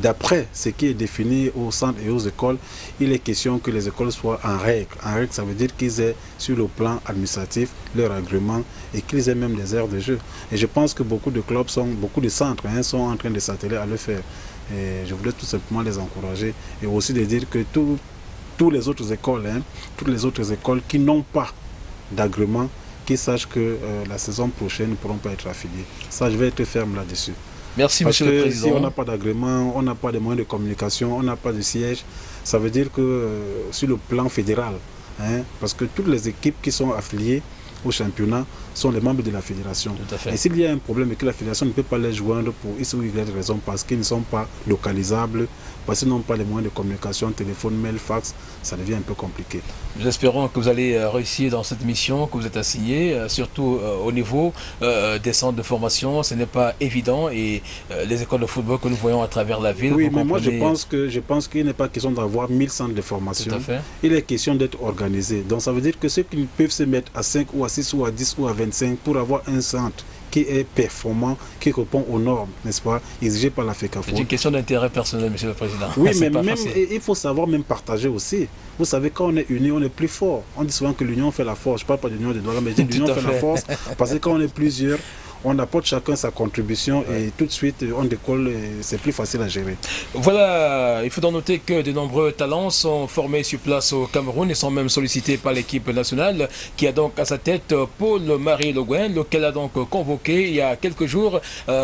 d'après ce qui est défini au centre et aux écoles, il est question que les écoles soient en règle. En règle, ça veut dire qu'ils aient sur le plan administratif leur agrément et qu'ils aient même des aires de jeu. Et je pense que beaucoup de clubs, beaucoup de centres sont en train de s'atteler à le faire. Et je voulais tout simplement les encourager et aussi de dire que toutes les autres écoles qui n'ont pas d'agrément, qui sachent que la saison prochaine ne pourront pas être affiliées. Ça, je vais être ferme là-dessus. Merci, Monsieur le Président. Si on n'a pas d'agrément, on n'a pas de moyens de communication, on n'a pas de siège, ça veut dire que sur le plan fédéral, parce que toutes les équipes qui sont affiliées au championnat sont les membres de la fédération. Tout à fait. Et s'il y a un problème et que la fédération ne peut pas les joindre pour X ou Y raison, parce qu'ils ne sont pas localisables, parce qu'ils n'ont pas les moyens de communication, téléphone, mail, fax, ça devient un peu compliqué. Nous espérons que vous allez réussir dans cette mission que vous êtes assigné, surtout au niveau des centres de formation. Ce n'est pas évident et les écoles de football que nous voyons à travers la ville. Oui, mais moi je pense qu'il n'est pas question d'avoir 1000 centres de formation. Tout à fait. Il est question d'être organisé. Donc ça veut dire que ceux qui peuvent se mettre à 5 ou à 6 ou à 10 ou à 25 pour avoir un centre qui est performant, qui répond aux normes, n'est-ce pas, exigées par la FECAFO. C'est une question d'intérêt personnel, Monsieur le Président. Oui, mais même, il faut savoir même partager aussi. Vous savez, quand on est unis, on est plus fort. On dit souvent que l'union fait la force. Je ne parle pas de l'union de Douala, mais l'union fait la force. Parce que quand on est plusieurs, on apporte chacun sa contribution et tout de suite on décolle et c'est plus facile à gérer. Voilà, il faut donc noter que de nombreux talents sont formés sur place au Cameroun et sont même sollicités par l'équipe nationale qui a donc à sa tête Paul-Marie Le Guen, lequel a donc convoqué il y a quelques jours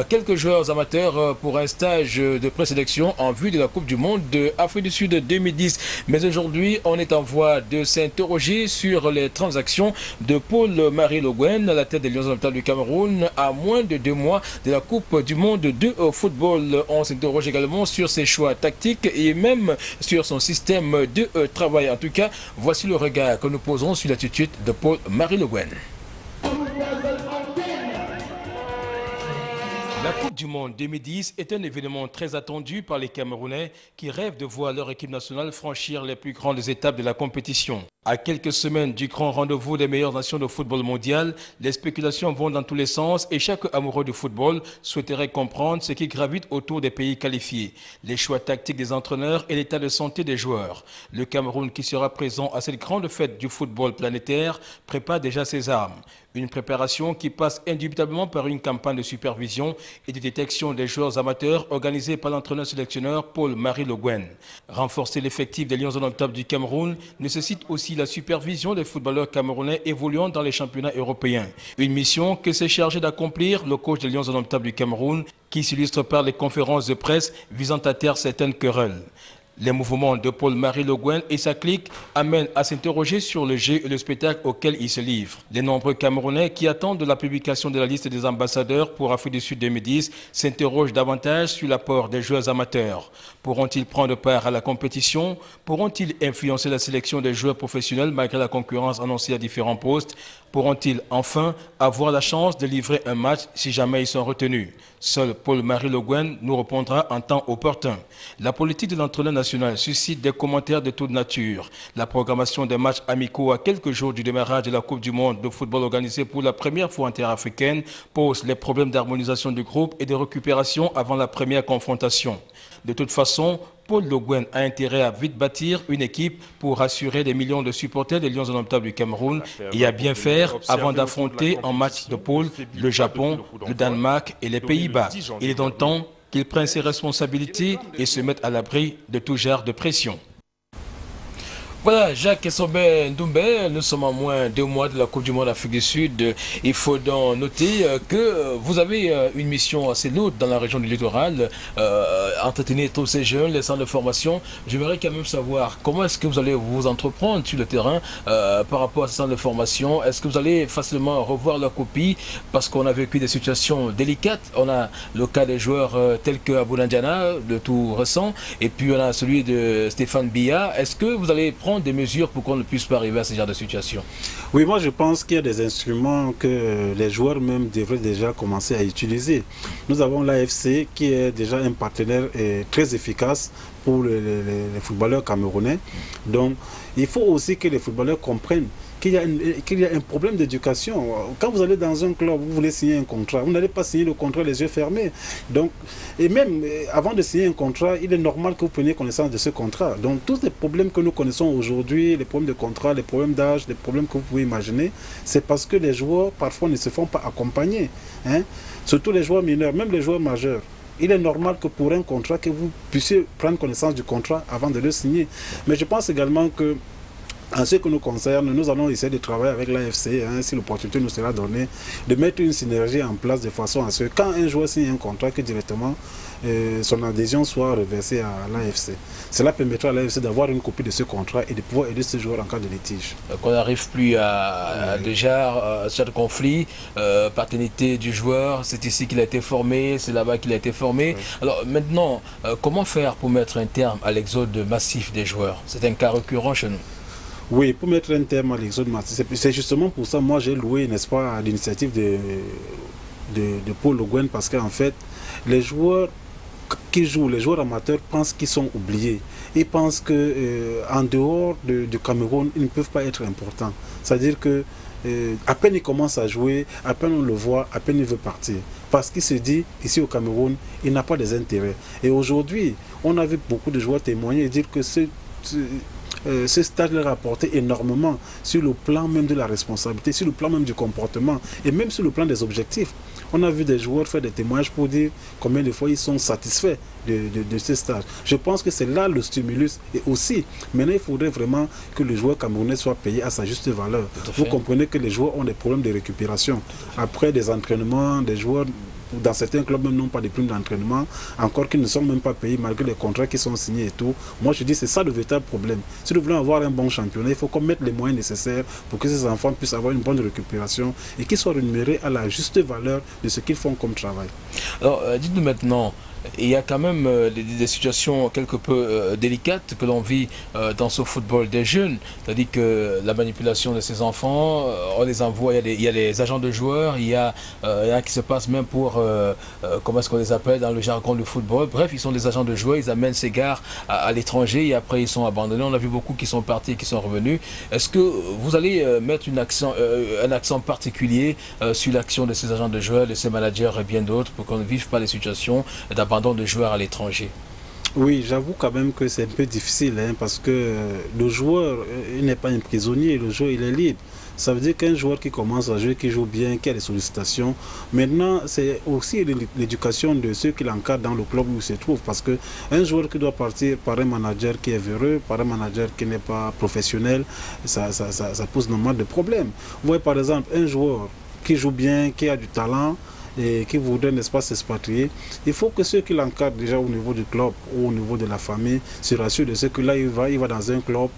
quelques joueurs amateurs pour un stage de présélection en vue de la Coupe du Monde de Afrique du Sud 2010. Mais aujourd'hui, on est en voie de s'interroger sur les transactions de Paul-Marie Le Guen à la tête des Lions Indomptables du Cameroun à moins de 2 mois de la Coupe du Monde de football. On s'interroge également sur ses choix tactiques et même sur son système de travail. En tout cas, voici le regard que nous posons sur l'attitude de Paul-Marie Le Guen. La Coupe du Monde 2010 est un événement très attendu par les Camerounais qui rêvent de voir leur équipe nationale franchir les plus grandes étapes de la compétition. À quelques semaines du grand rendez-vous des meilleures nations de football mondial, les spéculations vont dans tous les sens et chaque amoureux du football souhaiterait comprendre ce qui gravite autour des pays qualifiés, les choix tactiques des entraîneurs et l'état de santé des joueurs. Le Cameroun, qui sera présent à cette grande fête du football planétaire, prépare déjà ses armes. Une préparation qui passe indubitablement par une campagne de supervision et de détection des joueurs amateurs organisée par l'entraîneur-sélectionneur Paul-Marie Le Guen. Renforcer l'effectif des Lions indomptables du Cameroun nécessite aussi la supervision des footballeurs camerounais évoluant dans les championnats européens. Une mission que s'est chargé d'accomplir le coach des Lions indomptables du Cameroun, qui s'illustre par les conférences de presse visant à taire certaines querelles. Les mouvements de Paul-Marie Le Guen et sa clique amènent à s'interroger sur le jeu et le spectacle auquel il se livre. Les nombreux Camerounais qui attendent de la publication de la liste des ambassadeurs pour Afrique du Sud 2010 s'interrogent davantage sur l'apport des joueurs amateurs. Pourront-ils prendre part à la compétition? Pourront-ils influencer la sélection des joueurs professionnels malgré la concurrence annoncée à différents postes? Pourront-ils enfin avoir la chance de livrer un match si jamais ils sont retenus? Seul Paul-Marie Le Guen nous répondra en temps opportun. La politique de l'entraîneur national suscite des commentaires de toute nature. La programmation des matchs amicaux à quelques jours du démarrage de la Coupe du Monde de football organisée pour la première fois en terre africaine pose les problèmes d'harmonisation du groupe et de récupération avant la première confrontation. De toute façon, Paul Le Guen a intérêt à vite bâtir une équipe pour assurer des millions de supporters des Lions indomptables du Cameroun et à bien faire avant d'affronter en match de poule le Japon, le Danemark et les Pays-Bas. Il est donc temps qu'il prenne ses responsabilités et se mette à l'abri de tout genre de pression. Voilà, Jacques Essobé Ndoumbe, nous sommes à moins de 2 mois de la Coupe du Monde Afrique du Sud. Il faut donc noter que vous avez une mission assez lourde dans la région du littoral, entretenir tous ces jeunes, les centres de formation. J'aimerais quand même savoir comment est-ce que vous allez vous entreprendre sur le terrain par rapport à ces centres de formation. Est-ce que vous allez facilement revoir la copie parce qu'on a vécu des situations délicates? On a le cas des joueurs tels que Abou Nandiana, le tout récent, et puis on a celui de Stéphane Biya. Est-ce que vous allez prendre des mesures pour qu'on ne puisse pas arriver à ce genre de situation? Oui, moi je pense qu'il y a des instruments que les joueurs même devraient déjà commencer à utiliser. Nous avons l'AFC qui est déjà un partenaire très efficace pour les footballeurs camerounais. Donc il faut aussi que les footballeurs comprennent qu'il y a un problème d'éducation. Quand vous allez dans un club, vous voulez signer un contrat, vous n'allez pas signer le contrat les yeux fermés. Donc, et même avant de signer un contrat, il est normal que vous preniez connaissance de ce contrat. Donc tous les problèmes que nous connaissons aujourd'hui, les problèmes de contrat, les problèmes d'âge, les problèmes que vous pouvez imaginer, c'est parce que les joueurs parfois ne se font pas accompagner. Hein? Surtout les joueurs mineurs, même les joueurs majeurs. Il est normal que pour un contrat, que vous puissiez prendre connaissance du contrat avant de le signer. Mais je pense également que en ce que nous concerne, nous allons essayer de travailler avec l'AFC, si l'opportunité nous sera donnée, de mettre une synergie en place de façon à ce que quand un joueur signe un contrat, que directement son adhésion soit reversée à l'AFC. Cela permettra à l'AFC d'avoir une copie de ce contrat et de pouvoir aider ce joueur en cas de litige. Qu'on n'arrive plus à déjà ce conflit, paternité du joueur, c'est ici qu'il a été formé, c'est là-bas qu'il a été formé. Oui. Alors maintenant, comment faire pour mettre un terme à l'exode massif des joueurs? C'est un cas récurrent chez nous. Oui, pour mettre un terme à l'exode massif, c'est justement pour ça, moi j'ai loué, n'est-ce pas, l'initiative de Paul Le Guen, parce qu'en fait, les joueurs qui jouent, les joueurs amateurs pensent qu'ils sont oubliés. Ils pensent qu'en dehors du Cameroun, ils ne peuvent pas être importants. C'est-à-dire que à peine il commence à jouer, à peine on le voit, à peine il veut partir. Parce qu'il se dit, ici au Cameroun, il n'a pas des intérêts. Et aujourd'hui, on a vu beaucoup de joueurs témoigner et dire que ce stage leur a apporté énormément sur le plan même de la responsabilité, sur le plan même du comportement et même sur le plan des objectifs. On a vu des joueurs faire des témoignages pour dire combien de fois ils sont satisfaits de ce stage. Je pense que c'est là le stimulus. Et aussi, maintenant il faudrait vraiment que le joueur camerounais soit payé à sa juste valeur. Vous comprenez que les joueurs ont des problèmes de récupération. Après des entraînements, des joueurs dans certains clubs même n'ont pas de primes d'entraînement, encore qu'ils ne sont même pas payés malgré les contrats qui sont signés et tout. Moi je dis c'est ça le véritable problème. Si nous voulons avoir un bon championnat, il faut qu'on mette les moyens nécessaires pour que ces enfants puissent avoir une bonne récupération et qu'ils soient rémunérés à la juste valeur de ce qu'ils font comme travail. Alors dites-nous maintenant, il y a quand même des situations quelque peu délicates que l'on vit dans ce football des jeunes. C'est-à-dire que la manipulation de ces enfants, on les envoie, il y a les agents de joueurs, il y a qui se passe même pour, comment est-ce qu'on les appelle dans le jargon du football. Bref, ils sont des agents de joueurs, ils amènent ces gars à l'étranger et après ils sont abandonnés. On a vu beaucoup qui sont partis et qui sont revenus. Est-ce que vous allez mettre un accent particulier sur l'action de ces agents de joueurs, de ces managers et bien d'autres pour qu'on ne vive pas les situations d'abandon de joueurs à l'étranger? Oui, j'avoue quand même que c'est un peu difficile hein, parce que le joueur, il n'est pas un prisonnier, le joueur il est libre. Ça veut dire qu'un joueur qui commence à jouer, qui joue bien, qui a des sollicitations, maintenant c'est aussi l'éducation de ceux qui l'encadrent dans le club où il se trouve. Parce qu'un joueur qui doit partir par un manager qui est véreux, par un manager qui n'est pas professionnel, ça pose normalement des problèmes. Vous voyez par exemple un joueur qui joue bien, qui a du talent, et qui voudrait, n'est-ce pas, s'expatrier, il faut que ceux qui l'encadrent déjà au niveau du club ou au niveau de la famille se rassurent de ce que là, il va dans un club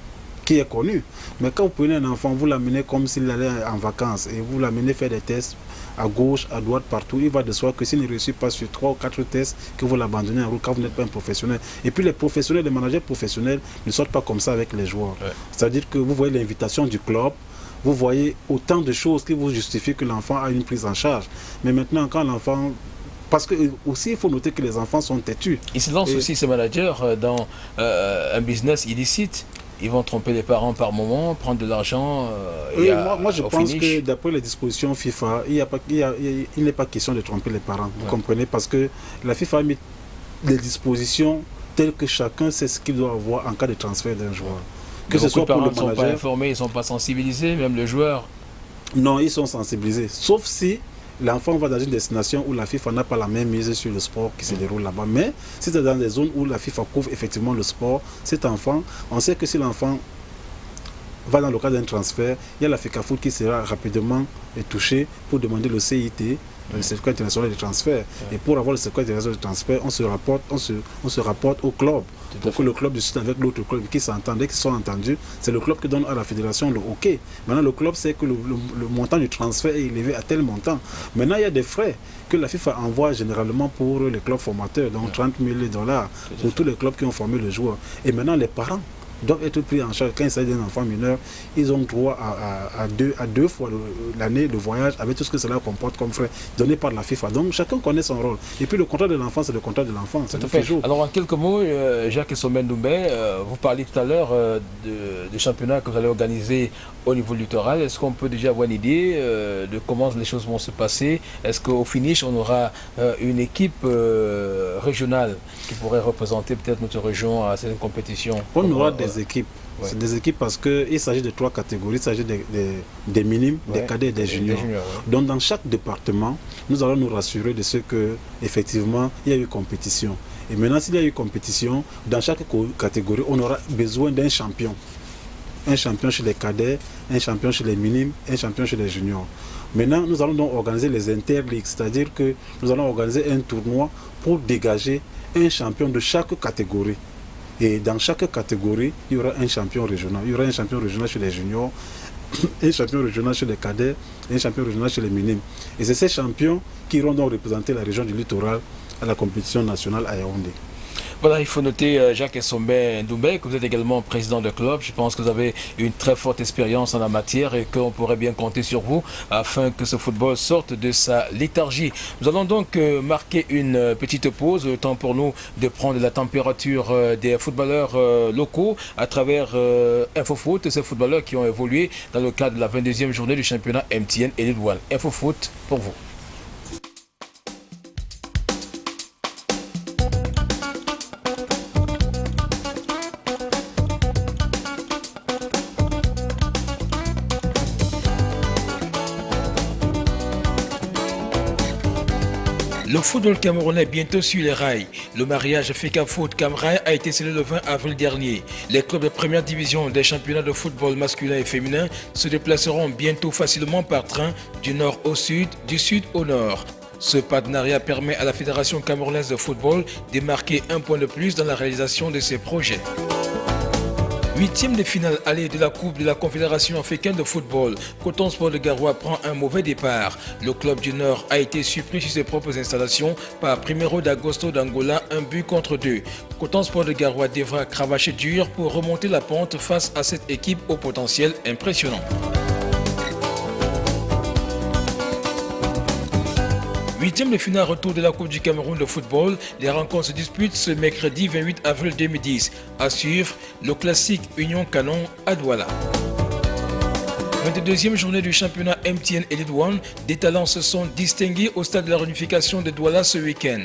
qui est connu. Mais quand vous prenez un enfant, vous l'amenez comme s'il allait en vacances et vous l'amenez faire des tests à gauche, à droite, partout, il va de soi que s'il ne réussit pas sur 3 ou 4 tests, que vous l'abandonnez en route quand vous n'êtes pas un professionnel. Et puis les professionnels, les managers professionnels ne sortent pas comme ça avec les joueurs. Ouais. C'est-à-dire que vous voyez l'invitation du club, vous voyez autant de choses qui vous justifient que l'enfant a une prise en charge. Mais maintenant, quand l'enfant... Parce que aussi, il faut noter que les enfants sont têtus. Ils se lancent aussi, ces managers, dans un business illicite. Ils vont tromper les parents par moment, prendre de l'argent. Moi, je pense que d'après les dispositions FIFA, il n'est pas question de tromper les parents. Vous comprenez? Parce que la FIFA a mis des dispositions telles que chacun sait ce qu'il doit avoir en cas de transfert d'un joueur. Que ce soit pour le manager, ils ne sont pas informés, ils ne sont pas sensibilisés, même le joueur. Non, ils sont sensibilisés. Sauf si l'enfant va dans une destination où la FIFA n'a pas la même mise sur le sport qui se déroule là-bas. Mais si c'est dans des zones où la FIFA couvre effectivement le sport, cet enfant, on sait que si l'enfant va dans le cadre d'un transfert, il y a la FECAFOOT qui sera rapidement touchée pour demander le CIT, le certificat international de transfert. Et pour avoir le certificat international de transfert, on se rapporte au club. Pour que le club discute avec l'autre club qui s'entendent, dès qu'ils sont entendus, c'est le club qui donne à la fédération le OK. Maintenant, le club sait que le montant du transfert est élevé à tel montant. Maintenant, il y a des frais que la FIFA envoie généralement pour les clubs formateurs, donc 30 000 $ pour tous les clubs qui ont formé le joueur. Et maintenant, les parents doivent être pris en charge. Quand il s'agit d'un enfant mineur, ils ont droit à deux fois l'année de voyage avec tout ce que cela comporte comme frais donné par la FIFA. Donc chacun connaît son rôle. Et puis le contrat de l'enfant, c'est le contrat de l'enfant. Alors en quelques mots, Jacques Essomé-Ndoumbe, vous parliez tout à l'heure du championnat que vous allez organiser au niveau littoral. Est-ce qu'on peut déjà avoir une idée de comment les choses vont se passer? Est-ce qu'au finish, on aura une équipe régionale qui pourrait représenter peut-être notre région à cette compétition? On aura des équipes. Ouais. C'est des équipes parce qu'il s'agit de 3 catégories. Il s'agit des minimes, des cadets et des juniors. Donc dans chaque département, nous allons nous rassurer de ce que effectivement il y a eu compétition. Et maintenant, s'il y a eu compétition, dans chaque catégorie, on aura besoin d'un champion. Un champion chez les cadets, un champion chez les minimes, un champion chez les juniors. Maintenant, nous allons donc organiser les interligues, c'est-à-dire que nous allons organiser un tournoi pour dégager un champion de chaque catégorie. Et dans chaque catégorie, il y aura un champion régional. Il y aura un champion régional chez les juniors, un champion régional chez les cadets, un champion régional chez les minimes. Et c'est ces champions qui iront donc représenter la région du littoral à la compétition nationale à Yaoundé. Voilà, il faut noter, Jacques Essomé-Ndoumbe, que vous êtes également président de club. Je pense que vous avez une très forte expérience en la matière et qu'on pourrait bien compter sur vous afin que ce football sorte de sa léthargie. Nous allons donc marquer une petite pause, le temps pour nous de prendre la température des footballeurs locaux à travers InfoFoot, ces footballeurs qui ont évolué dans le cadre de la 22e journée du championnat MTN Elite One. InfoFoot pour vous. Le football camerounais bientôt sur les rails. Le mariage FECAFOOT Camerain a été scellé le 20 avril dernier. Les clubs de première division des championnats de football masculin et féminin se déplaceront bientôt facilement par train du nord au sud, du sud au nord. Ce partenariat permet à la Fédération camerounaise de football de marquer un point de plus dans la réalisation de ses projets. 8e de finale aller de la Coupe de la Confédération africaine de football. Coton Sport de Garoua prend un mauvais départ. Le club du Nord a été surpris sur ses propres installations par Primeiro d'Agosto d'Angola, 1-2. Coton Sport de Garoua devra cravacher dur pour remonter la pente face à cette équipe au potentiel impressionnant. 8e de finale retour de la Coupe du Cameroun de football. Les rencontres se disputent ce mercredi 28 avril 2010. À suivre, le classique Union Canon à Douala. 22e journée du championnat MTN Elite One. Des talents se sont distingués au stade de la réunification de Douala ce week-end.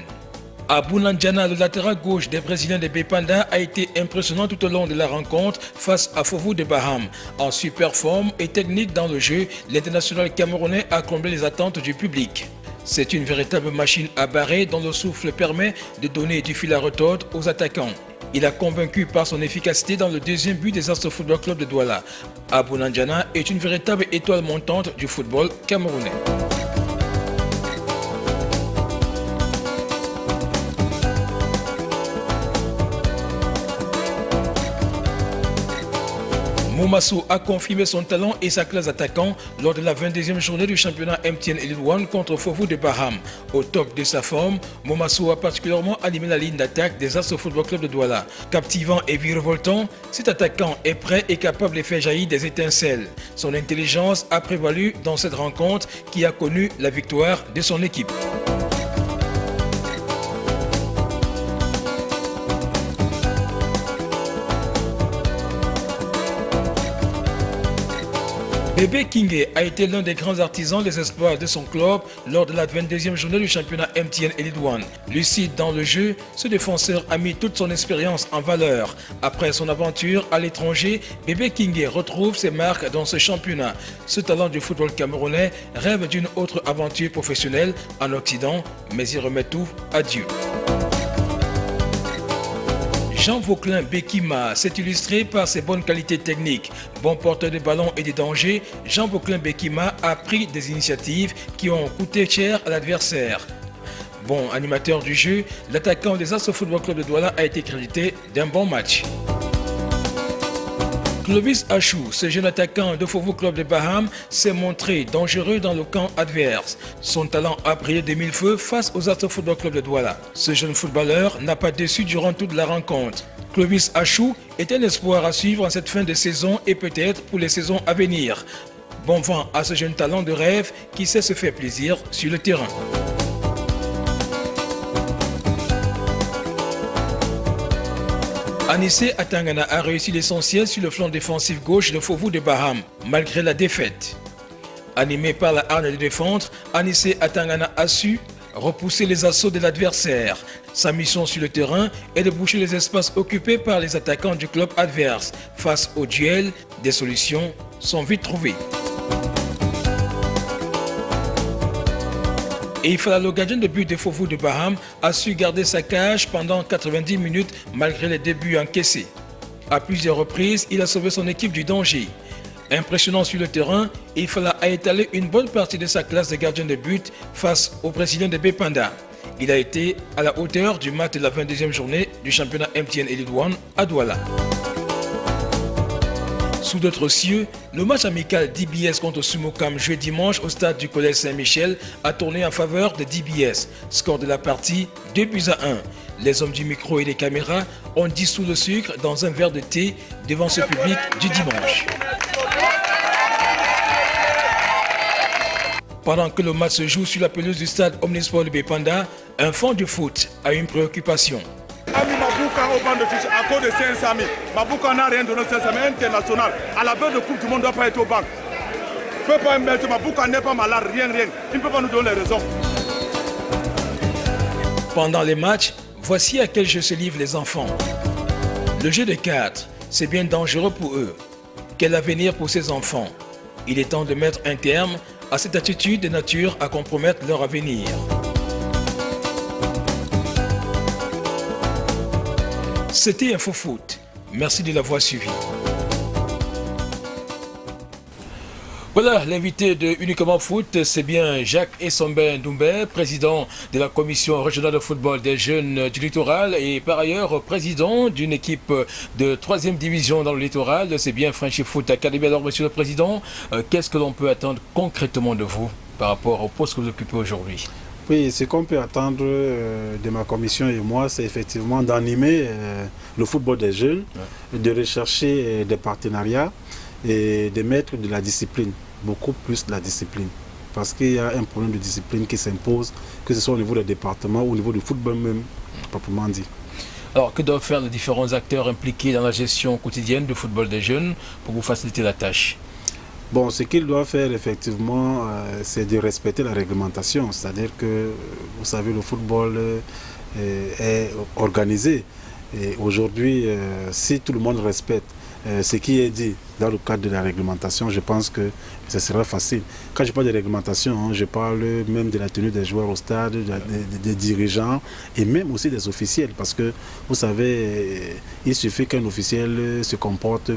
Abou Nandiana, le latéral gauche des Brésiliens de Bepanda, a été impressionnant tout au long de la rencontre face à Fovu de Baham. En super forme et technique dans le jeu, l'international camerounais a comblé les attentes du public. C'est une véritable machine à barrer dont le souffle permet de donner du fil à retordre aux attaquants. Il a convaincu par son efficacité dans le deuxième but des Astres Football Club de Douala. Abou Nandiana est une véritable étoile montante du football camerounais. Moumassou a confirmé son talent et sa classe d'attaquant lors de la 22e journée du championnat MTN Elite One contre Fovu de Baham. Au top de sa forme, Moumassou a particulièrement animé la ligne d'attaque des Astres Football Club de Douala. Captivant et virevoltant, cet attaquant est prêt et capable de faire jaillir des étincelles. Son intelligence a prévalu dans cette rencontre qui a connu la victoire de son équipe. Bébé Kingé a été l'un des grands artisans des espoirs de son club lors de la 22e journée du championnat MTN Elite One. Lucide dans le jeu, ce défenseur a mis toute son expérience en valeur. Après son aventure à l'étranger, Bébé Kingé retrouve ses marques dans ce championnat. Ce talent du football camerounais rêve d'une autre aventure professionnelle en Occident, mais il remet tout à Dieu. Jean Vauclin Bekima s'est illustré par ses bonnes qualités techniques. Bon porteur de ballon et de danger, Jean Vauclin Bekima a pris des initiatives qui ont coûté cher à l'adversaire. Bon animateur du jeu, l'attaquant des Astres Football Club de Douala a été crédité d'un bon match. Clovis Achou, ce jeune attaquant de Fovu Club de Baham, s'est montré dangereux dans le camp adverse. Son talent a brillé de mille feux face aux Astres Football Club de Douala. Ce jeune footballeur n'a pas déçu durant toute la rencontre. Clovis Achou est un espoir à suivre en cette fin de saison et peut-être pour les saisons à venir. Bon vent à ce jeune talent de rêve qui sait se faire plaisir sur le terrain. Anissé Atangana a réussi l'essentiel sur le flanc défensif gauche de Fovu de Baham, malgré la défaite. Animé par la hargne de défendre, Anissé Atangana a su repousser les assauts de l'adversaire. Sa mission sur le terrain est de boucher les espaces occupés par les attaquants du club adverse. Face au duel, des solutions sont vite trouvées. Et Ifala, le gardien de but de Fovu de Baham, a su garder sa cage pendant 90 minutes malgré les débuts encaissés. À plusieurs reprises, il a sauvé son équipe du danger. Impressionnant sur le terrain, Ifala a étalé une bonne partie de sa classe de gardien de but face aux Brésiliens de Bepanda. Il a été à la hauteur du match de la 22e journée du championnat MTN Elite One à Douala. Sous d'autres cieux, le match amical d'IBS contre Sumokam joué dimanche au stade du Collège Saint-Michel a tourné en faveur de d'IBS. Score de la partie 2-1. Les hommes du micro et des caméras ont dissous le sucre dans un verre de thé devant ce public du dimanche. Pendant que le match se joue sur la pelouse du stade Omnisport de Bepanda, un fan de foot a une préoccupation. Mabouka au banc de touche à cause de 500 000. Mabouka n'a rien donné 500 000 international. À la veille de coupe, tout le monde ne doit pas être au banc. Il ne peut pas mettre Mabouka n'est pas malade, rien. Il ne peut pas nous donner les raisons. Pendant les matchs, voici à quel jeu se livrent les enfants. Le jeu de cartes, c'est bien dangereux pour eux. Quel avenir pour ces enfants? Il est temps de mettre un terme à cette attitude de nature à compromettre leur avenir. C'était Info Foot. Merci de l'avoir suivi. Voilà, l'invité de Uniquement Foot, c'est bien Jacques Essombe Ndoumbe, président de la commission régionale de football des jeunes du littoral et par ailleurs président d'une équipe de 3e division dans le littoral. C'est bien Frenchy Foot Academy. Alors, monsieur le président, qu'est-ce que l'on peut attendre concrètement de vous par rapport au poste que vous occupez aujourd'hui? Oui, ce qu'on peut attendre de ma commission et moi, c'est effectivement d'animer le football des jeunes, de rechercher des partenariats et de mettre de la discipline, beaucoup plus de la discipline. Parce qu'il y a un problème de discipline qui s'impose, que ce soit au niveau des départements ou au niveau du football même, proprement dit. Alors, que doivent faire les différents acteurs impliqués dans la gestion quotidienne du football des jeunes pour vous faciliter la tâche? Bon, ce qu'il doit faire effectivement, c'est de respecter la réglementation. C'est-à-dire que, vous savez, le football est organisé. Et aujourd'hui, si tout le monde respecte ce qui est dit dans le cadre de la réglementation, je pense que ce sera facile. Quand je parle de réglementation, je parle même de la tenue des joueurs au stade, des dirigeants et même aussi des officiels. Parce que, vous savez, il suffit qu'un officiel se comporte,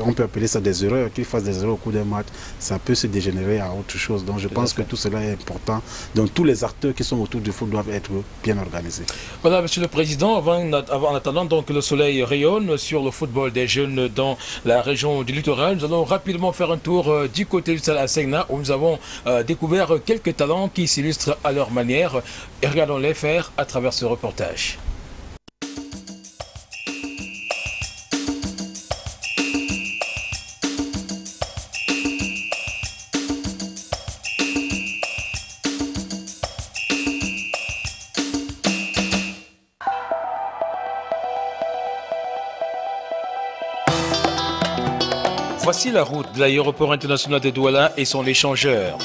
on peut appeler ça des erreurs, qu'il fasse des erreurs au cours d'un match, ça peut se dégénérer à autre chose. Donc je pense que tout cela est important. Donc tous les acteurs qui sont autour du foot doivent être bien organisés. Voilà, monsieur le président, en attendant donc que le soleil rayonne sur le football des jeunes dans la région du littoral, nous allons rapidement faire un tour du côté du stade Asegna où nous avons découvert quelques talents qui s'illustrent à leur manière. Et regardons-les faire à travers ce reportage. Voici la route de l'aéroport international de Douala et son échangeur.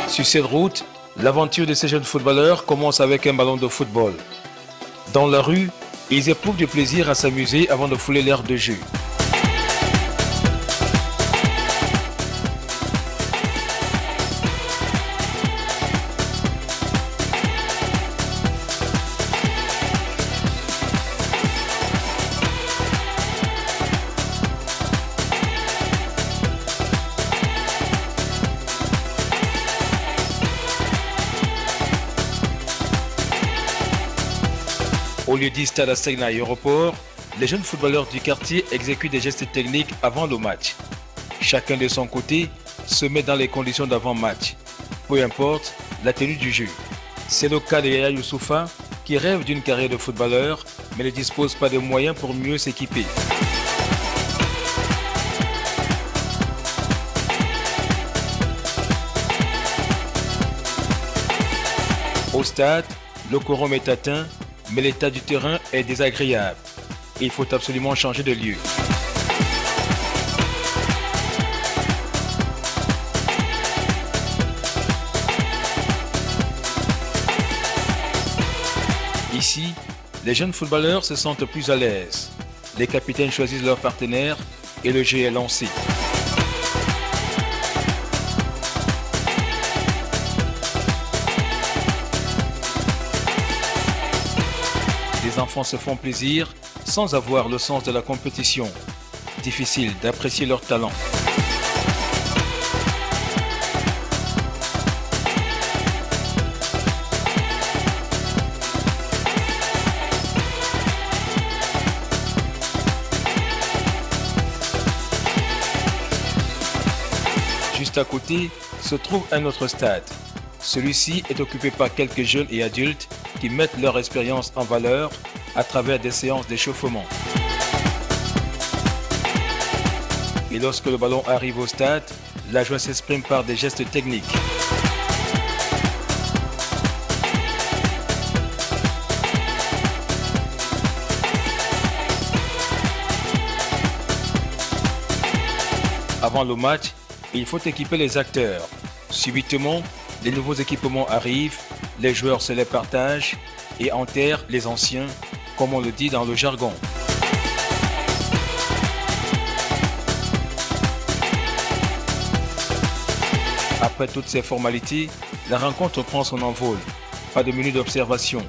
Sur cette route, l'aventure de ces jeunes footballeurs commence avec un ballon de football. Dans la rue, ils éprouvent du plaisir à s'amuser avant de fouler l'air de jeu. Au lieu du stade Asegna Aéroport, les jeunes footballeurs du quartier exécutent des gestes techniques avant le match. Chacun de son côté se met dans les conditions d'avant-match, peu importe la tenue du jeu. C'est le cas de Yaya Youssoufa qui rêve d'une carrière de footballeur mais ne dispose pas de moyens pour mieux s'équiper. Au stade, le quorum est atteint, mais l'état du terrain est désagréable. Il faut absolument changer de lieu. Ici, les jeunes footballeurs se sentent plus à l'aise. Les capitaines choisissent leur partenaire et le jeu est lancé. Les enfants se font plaisir sans avoir le sens de la compétition. Difficile d'apprécier leur talent. Juste à côté se trouve un autre stade. Celui-ci est occupé par quelques jeunes et adultes qui mettent leur expérience en valeur à travers des séances d'échauffement. Et lorsque le ballon arrive au stade, la joie s'exprime par des gestes techniques. Avant le match, il faut équiper les acteurs. Subitement, les nouveaux équipements arrivent, les joueurs se les partagent et enterrent les anciens, comme on le dit dans le jargon. Après toutes ces formalités, la rencontre prend son envol. Pas de minute d'observation.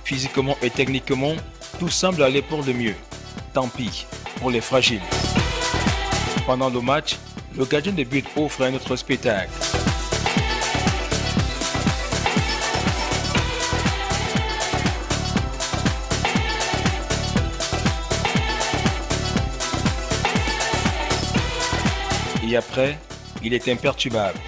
Physiquement et techniquement, tout semble aller pour le mieux. Tant pis, pour les fragiles. Pendant le match, le gardien de but offre un autre spectacle. Et après, il est imperturbable.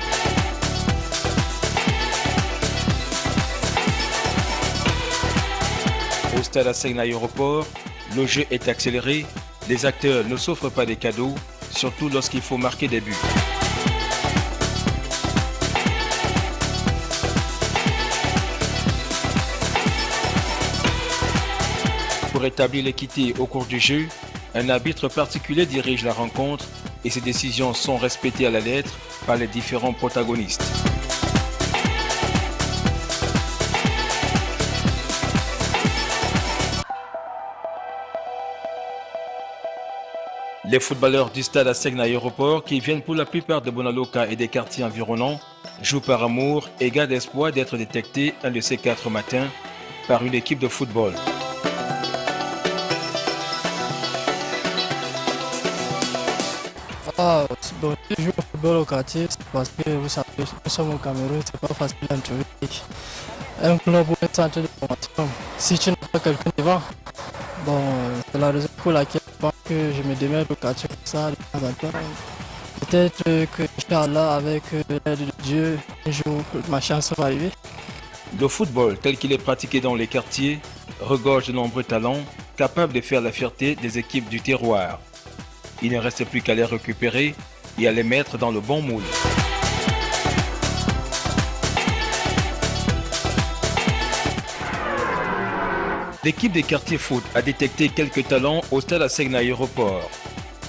Au stade Asegna Aéroport, le jeu est accéléré, les acteurs ne s'offrent pas des cadeaux, surtout lorsqu'il faut marquer des buts. Pour établir l'équité au cours du jeu, un arbitre particulier dirige la rencontre et ses décisions sont respectées à la lettre par les différents protagonistes. Les footballeurs du stade Asegna Aéroport, qui viennent pour la plupart de Bonaloka et des quartiers environnants, jouent par amour et gardent espoir d'être détectés un de ces 4 matins par une équipe de football. Bon, je joue au football au quartier, c'est parce que vous savez, nous sommes au Cameroun, c'est pas facile d'en trouver un club ou un centre de formation. Si tu n'as pas quelqu'un devant, bon, c'est la raison pour laquelle je pense que je me démerde au quartier comme ça de temps en temps. Peut-être que, Inch'Allah, avec l'aide de Dieu, un jour, ma chance va arriver. Le football, tel qu'il est pratiqué dans les quartiers, regorge de nombreux talents capables de faire la fierté des équipes du terroir. Il ne reste plus qu'à les récupérer et à les mettre dans le bon moule. L'équipe des quartiers foot a détecté quelques talents au stade Asegna Aéroport.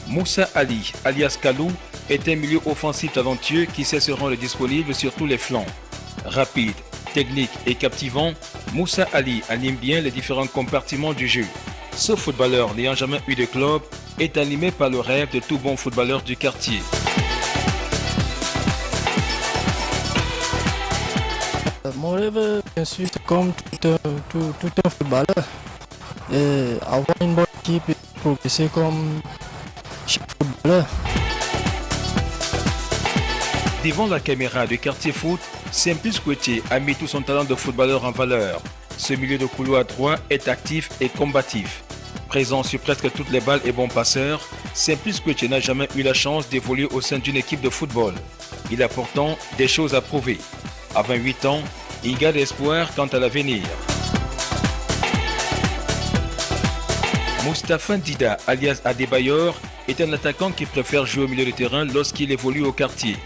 Moussa Ali, alias Kalou, est un milieu offensif talentueux qui sait se rendre disponible sur tous les flancs. Rapide, technique et captivant, Moussa Ali anime bien les différents compartiments du jeu. Ce footballeur n'ayant jamais eu de club est animé par le rêve de tout bon footballeur du quartier. Mon rêve, bien sûr, c'est comme tout un footballeur. Et avoir une bonne équipe et progresser comme chaque footballeur. Devant la caméra du quartier foot, Simplice Koueté a mis tout son talent de footballeur en valeur. Ce milieu de couloir droit est actif et combatif. Présent sur presque toutes les balles et bon passeur, Simplice Koueté n'a jamais eu la chance d'évoluer au sein d'une équipe de football. Il a pourtant des choses à prouver. À 28 ans, il garde espoir quant à l'avenir. Moustapha Dida, alias Adebayor, est un attaquant qui préfère jouer au milieu de terrain lorsqu'il évolue au quartier.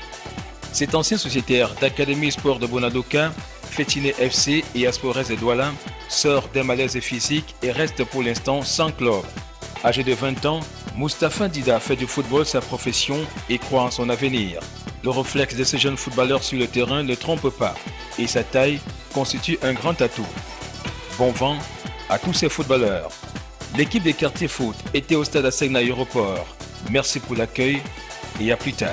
Cet ancien sociétaire d'Académie Sport de Bonadoka, Fétiné FC et Asporès de Douala, sort d'un malaise physique et reste pour l'instant sans club. Âgé de 20 ans, Moustapha Dida fait du football sa profession et croit en son avenir. Le réflexe de ce jeune footballeur sur le terrain ne trompe pas et sa taille constitue un grand atout. Bon vent à tous ces footballeurs. L'équipe des quartiers foot était au stade Asegna Aéroport. Merci pour l'accueil et à plus tard.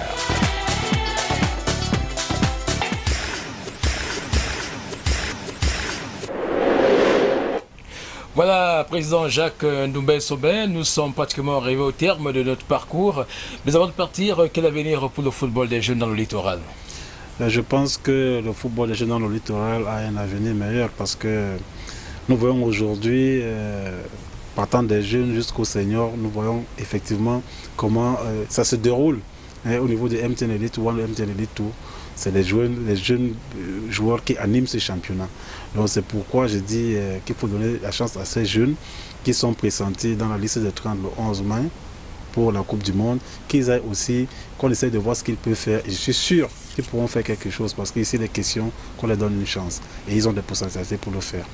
Voilà, Président Jacques Ndoumbe-Sobin, nous sommes pratiquement arrivés au terme de notre parcours. Mais avant de partir, quel avenir pour le football des jeunes dans le littoral? Je pense que le football des jeunes dans le littoral a un avenir meilleur parce que nous voyons aujourd'hui, partant des jeunes jusqu'aux seniors, nous voyons effectivement comment ça se déroule au niveau de MTN Elite 1, le MTN Elite 2. C'est les jeunes joueurs qui animent ce championnat. Donc c'est pourquoi je dis qu'il faut donner la chance à ces jeunes qui sont pressentis dans la liste de 30 le 11 mai pour la Coupe du Monde, qu'ils aillent aussi, qu'on essaye de voir ce qu'ils peuvent faire. Et je suis sûr qu'ils pourront faire quelque chose parce qu'ici, les questions, qu'on leur donne une chance. Et ils ont des potentialités pour le faire.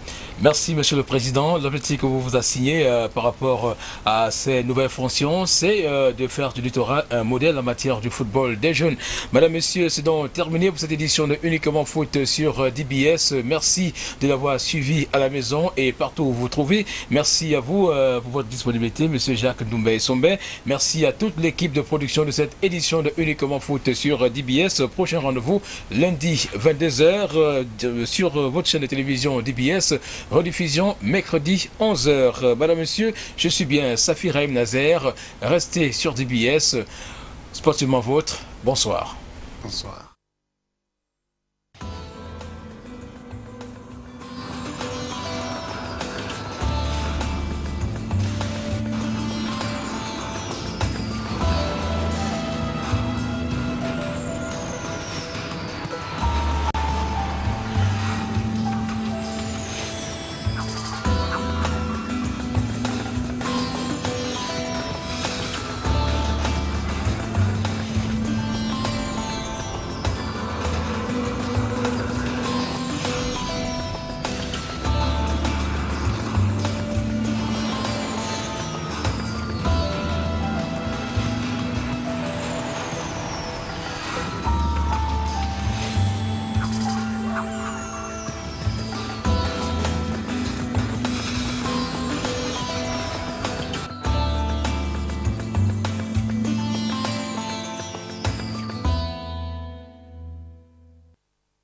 Merci, Monsieur le Président. L'objectif que vous vous assignez par rapport à ces nouvelles fonctions, c'est de faire du littoral un modèle en matière du football des jeunes. Madame, Messieurs, c'est donc terminé pour cette édition de Uniquement Foot sur DBS. Merci de l'avoir suivi à la maison et partout où vous vous trouvez. Merci à vous pour votre disponibilité, Monsieur Jacques Ndoumbe-Sombe. Merci à toute l'équipe de production de cette édition édition de Uniquement Foot sur DBS. Prochain rendez-vous lundi 22h sur votre chaîne de télévision DBS. Rediffusion mercredi 11h. Madame, monsieur, je suis bien Safi Rahim Nazer. Restez sur DBS. Sportivement vôtre. Bonsoir. Bonsoir.